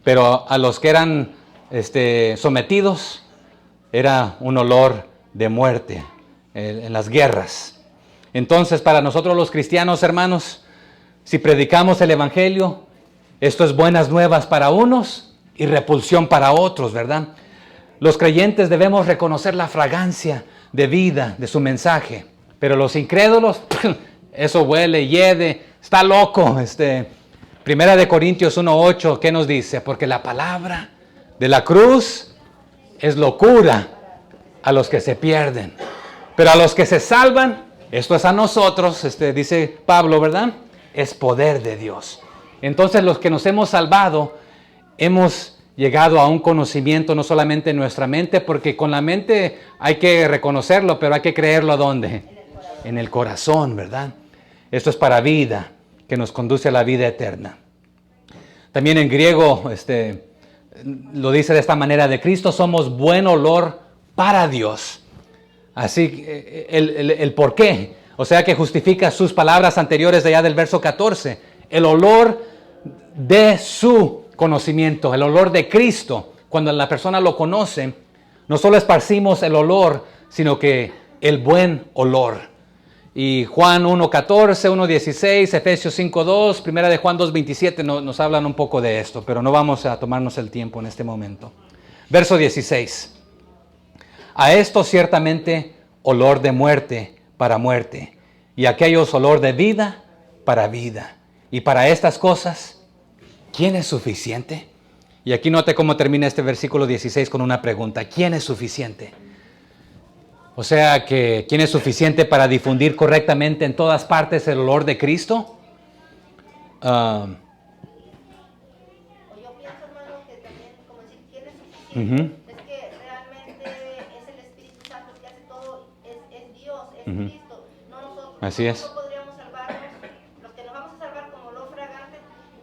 Pero a los que eran sometidos, era un olor de muerte en las guerras. Entonces, para nosotros los cristianos, hermanos, si predicamos el Evangelio, esto es buenas nuevas para unos y repulsión para otros, ¿verdad? Los creyentes debemos reconocer la fragancia de vida de su mensaje, pero los incrédulos, eso huele, hiede, está loco. Primera de Corintios 1:8, ¿qué nos dice? Porque la palabra de la cruz es locura a los que se pierden, pero a los que se salvan, esto es a nosotros, dice Pablo, ¿verdad? Es poder de Dios. Entonces los que nos hemos salvado, hemos llegado a un conocimiento no solamente en nuestra mente, porque con la mente hay que reconocerlo, pero hay que creerlo ¿dónde? En el corazón, ¿verdad? Esto es para vida, que nos conduce a la vida eterna. También en griego lo dice de esta manera, de Cristo somos buen olor para Dios. Así, el por qué, o sea que justifica sus palabras anteriores de allá del verso 14, el olor de su conocimiento, el olor de Cristo. Cuando la persona lo conoce, no solo esparcimos el olor, sino que el buen olor. Y Juan 1:14, 1:16, Efesios 5:2, Primera de Juan 2:27 nos hablan un poco de esto, pero no vamos a tomarnos el tiempo en este momento. Verso 16. A esto ciertamente olor de muerte para muerte, y a aquellos olor de vida para vida. Y para estas cosas, ¿quién es suficiente? Y aquí note cómo termina este versículo 16 con una pregunta. ¿Quién es suficiente? O sea que, ¿quién es suficiente para difundir correctamente en todas partes el olor de Cristo? Yo pienso, hermano, que también, como decir, ¿quién es suficiente? Es que realmente es el Espíritu Santo que hace todo, es Dios, es Cristo, no nosotros. Así es. Nosotros podríamos salvarnos, los que nos vamos a salvar como olor fragante,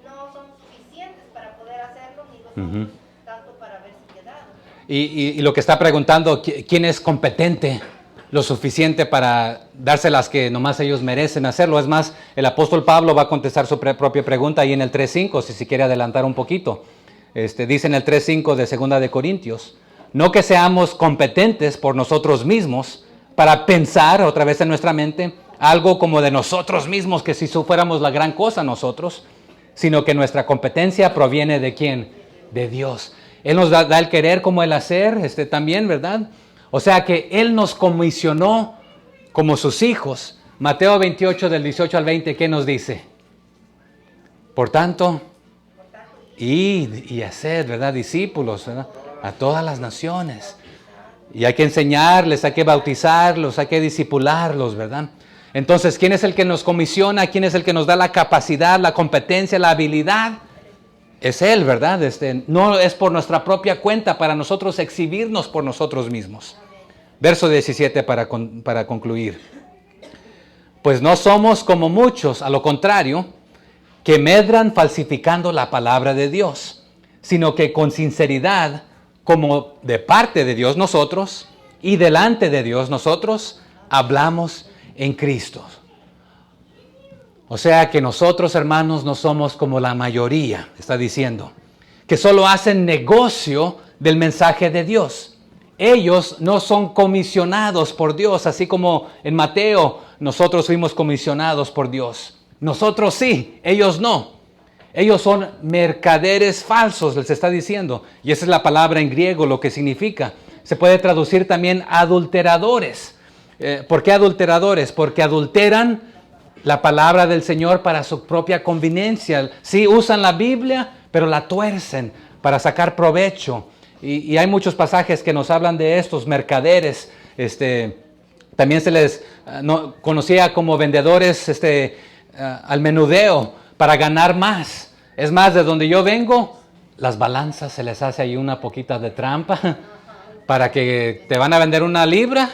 no son suficientes para poder hacerlo, ni nosotros tanto para haberse quedado. Y lo que está preguntando, ¿quién es competente lo suficiente para darse las que nomás ellos merecen hacerlo? Es más, el apóstol Pablo va a contestar su propia pregunta ahí en el 3:5, si se quiere adelantar un poquito. Dice en el 3:5 de 2 de Corintios, No que seamos competentes por nosotros mismos para pensar otra vez en nuestra mente algo como de nosotros mismos, que si fuéramos la gran cosa nosotros, sino que nuestra competencia proviene ¿de quién? De Dios. Él nos da el querer como el hacer, también, ¿verdad? O sea que Él nos comisionó como sus hijos. Mateo 28, del 18 al 20, ¿qué nos dice? Por tanto, id y haced, ¿verdad? Discípulos, ¿verdad? A todas las naciones. Y hay que enseñarles, hay que bautizarlos, hay que discipularlos, ¿verdad? Entonces, ¿quién es el que nos comisiona? ¿Quién es el que nos da la capacidad, la competencia, la habilidad? Es Él, ¿verdad? No es por nuestra propia cuenta, para nosotros exhibirnos por nosotros mismos. Verso 17 para concluir. Pues no somos como muchos, a lo contrario, que medran falsificando la palabra de Dios, sino que con sinceridad, como de parte de Dios nosotros, y delante de Dios nosotros, hablamos en Cristo. O sea que nosotros, hermanos, no somos como la mayoría, está diciendo, que solo hacen negocio del mensaje de Dios. Ellos no son comisionados por Dios, así como en Mateo nosotros fuimos comisionados por Dios. Nosotros sí, ellos no. Ellos son mercaderes falsos, les está diciendo. Y esa es la palabra en griego, lo que significa. Se puede traducir también adulteradores. ¿Por qué adulteradores? Porque adulteran la palabra del Señor para su propia conveniencia. Sí, usan la Biblia, pero la tuercen para sacar provecho. Y hay muchos pasajes que nos hablan de estos mercaderes. También se les conocía como vendedores al menudeo para ganar más. Es más, de donde yo vengo, las balanzas se les hace ahí una poquita de trampa para que te van a vender una libra,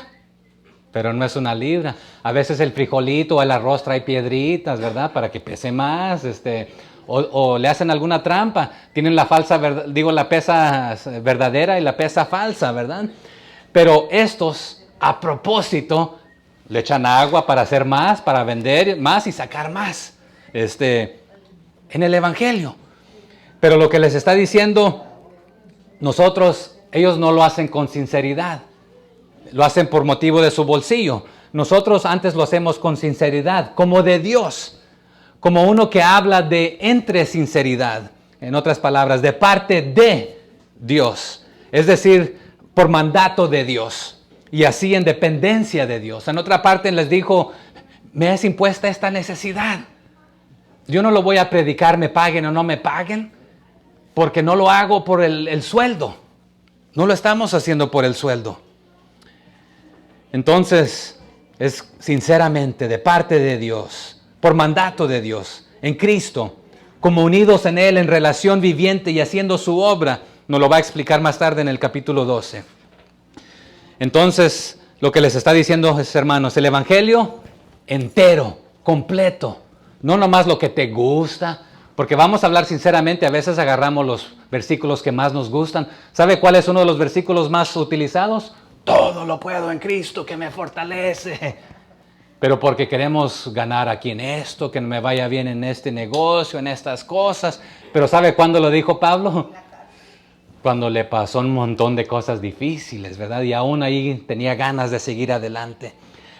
pero no es una libra. A veces el frijolito o el arroz trae piedritas, ¿verdad? Para que pese más, o le hacen alguna trampa. Tienen la pesa verdadera y la pesa falsa, ¿verdad? Pero estos, a propósito, le echan agua para hacer más, para vender más y sacar más. En el Evangelio. Pero lo que les está diciendo, ellos no lo hacen con sinceridad. Lo hacen por motivo de su bolsillo. Nosotros antes lo hacemos con sinceridad, como de Dios. Como uno que habla entre sinceridad. En otras palabras, de parte de Dios. Es decir, por mandato de Dios. Y así en dependencia de Dios. En otra parte les dijo, me es impuesta esta necesidad. Yo no lo voy a predicar, me paguen o no me paguen, porque no lo hago por el sueldo. No lo estamos haciendo por el sueldo. Entonces, es sinceramente de parte de Dios, por mandato de Dios, en Cristo, como unidos en Él, en relación viviente y haciendo su obra. Nos lo va a explicar más tarde en el capítulo 12. Entonces, lo que les está diciendo es, hermanos, el Evangelio entero, completo. No nomás lo que te gusta, porque vamos a hablar sinceramente, a veces agarramos los versículos que más nos gustan. ¿Sabe cuál es uno de los versículos más utilizados? Todo lo puedo en Cristo que me fortalece. Pero porque queremos ganar aquí en esto, que me vaya bien en este negocio, en estas cosas. Pero ¿sabe cuándo lo dijo Pablo? Cuando le pasó un montón de cosas difíciles, ¿verdad? Y aún ahí tenía ganas de seguir adelante.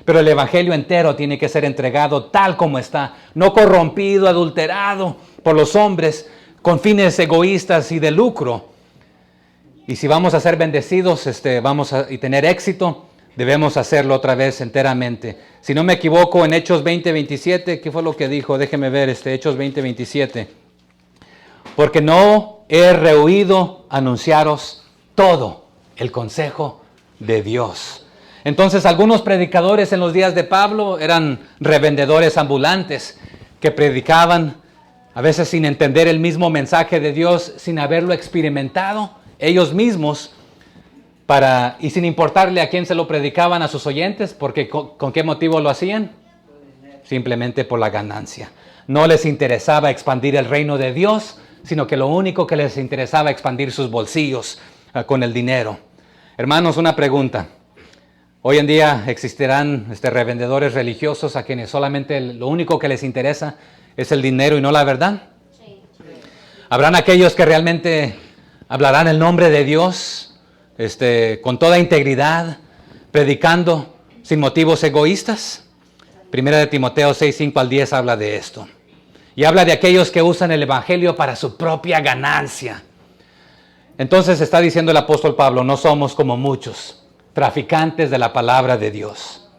Pero el Evangelio entero tiene que ser entregado tal como está, no corrompido, adulterado por los hombres, con fines egoístas y de lucro. Y si vamos a ser bendecidos y tener éxito, debemos hacerlo otra vez enteramente. Si no me equivoco, en Hechos 20:27, ¿qué fue lo que dijo? Déjeme ver, Hechos 20:27. Porque no he rehuido anunciaros todo el consejo de Dios. Entonces, algunos predicadores en los días de Pablo eran revendedores ambulantes que predicaban, a veces sin entender el mismo mensaje de Dios, sin haberlo experimentado ellos mismos, y sin importarle a quién se lo predicaban a sus oyentes, porque ¿con qué motivo lo hacían? Simplemente por la ganancia. No les interesaba expandir el reino de Dios, sino que lo único que les interesaba expandir sus bolsillos con el dinero. Hermanos, una pregunta. Hoy en día existirán revendedores religiosos a quienes solamente lo único que les interesa es el dinero y no la verdad. Sí. Habrán aquellos que realmente hablarán el nombre de Dios con toda integridad, predicando sin motivos egoístas. Primera de Timoteo 6, 5 al 10 habla de esto. Y habla de aquellos que usan el evangelio para su propia ganancia. Entonces está diciendo el apóstol Pablo, no somos como muchos, traficantes de la palabra de Dios.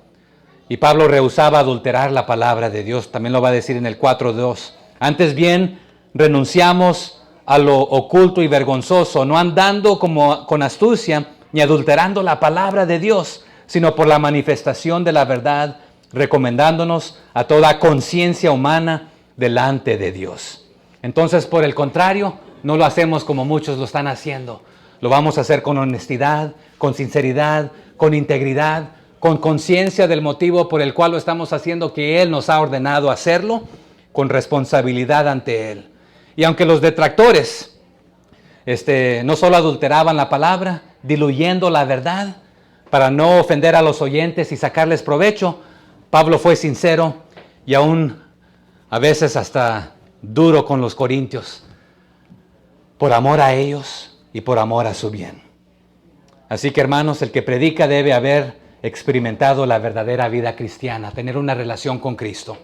Y Pablo rehusaba adulterar la palabra de Dios. También lo va a decir en el 4:2. Antes bien, renunciamos a lo oculto y vergonzoso, no andando con astucia, ni adulterando la palabra de Dios, sino por la manifestación de la verdad, recomendándonos a toda conciencia humana delante de Dios. Entonces, por el contrario, no lo hacemos como muchos lo están haciendo. Lo vamos a hacer con honestidad, con sinceridad, con integridad, con conciencia del motivo por el cual lo estamos haciendo, que Él nos ha ordenado hacerlo, con responsabilidad ante Él. Y aunque los detractores no solo adulteraban la palabra, diluyendo la verdad para no ofender a los oyentes y sacarles provecho, Pablo fue sincero y aún a veces hasta duro con los corintios, por amor a ellos y por amor a su bien. Así que, hermanos, el que predica debe haber experimentado la verdadera vida cristiana, tener una relación con Cristo.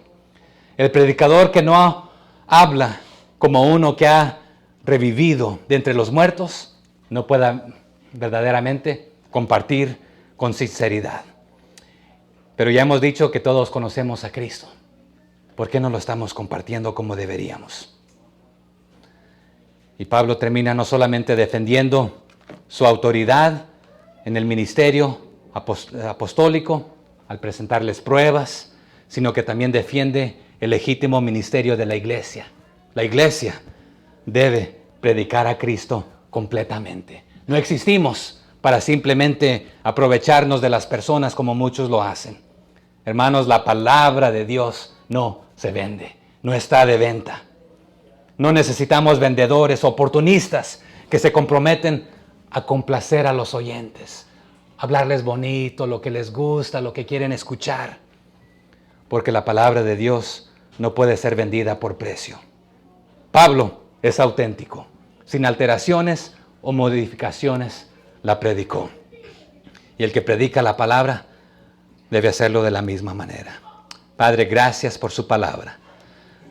El predicador que no habla como uno que ha revivido de entre los muertos, no pueda verdaderamente compartir con sinceridad. Pero ya hemos dicho que todos conocemos a Cristo. ¿Por qué no lo estamos compartiendo como deberíamos? Y Pablo termina no solamente defendiendo su autoridad en el ministerio apostólico al presentarles pruebas, sino que también defiende el legítimo ministerio de la iglesia. La iglesia debe predicar a Cristo completamente. No existimos para simplemente aprovecharnos de las personas como muchos lo hacen. Hermanos, la palabra de Dios no se vende, no está de venta. No necesitamos vendedores oportunistas que se comprometen a complacer a los oyentes, hablarles bonito, lo que les gusta, lo que quieren escuchar, porque la palabra de Dios no puede ser vendida por precio. Pablo es auténtico, sin alteraciones o modificaciones la predicó. Y el que predica la palabra debe hacerlo de la misma manera. Padre, gracias por su palabra.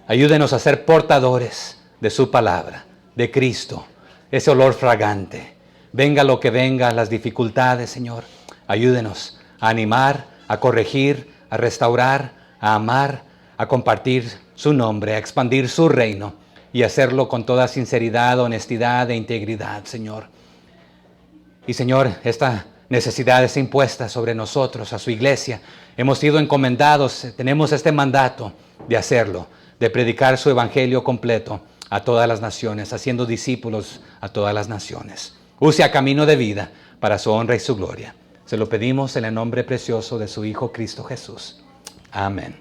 Ayúdenos a ser portadores de su palabra, de Cristo, ese olor fragante. Venga lo que venga, las dificultades, Señor. Ayúdenos a animar, a corregir, a restaurar, a amar, a compartir su nombre, a expandir su reino y hacerlo con toda sinceridad, honestidad e integridad, Señor. Y, Señor, esta necesidad es impuesta sobre nosotros, a su iglesia. Hemos sido encomendados, tenemos este mandato de hacerlo, de predicar su evangelio completo a todas las naciones, haciendo discípulos a todas las naciones. Use a Camino de Vida para su honra y su gloria. Se lo pedimos en el nombre precioso de su Hijo Cristo Jesús. Amén.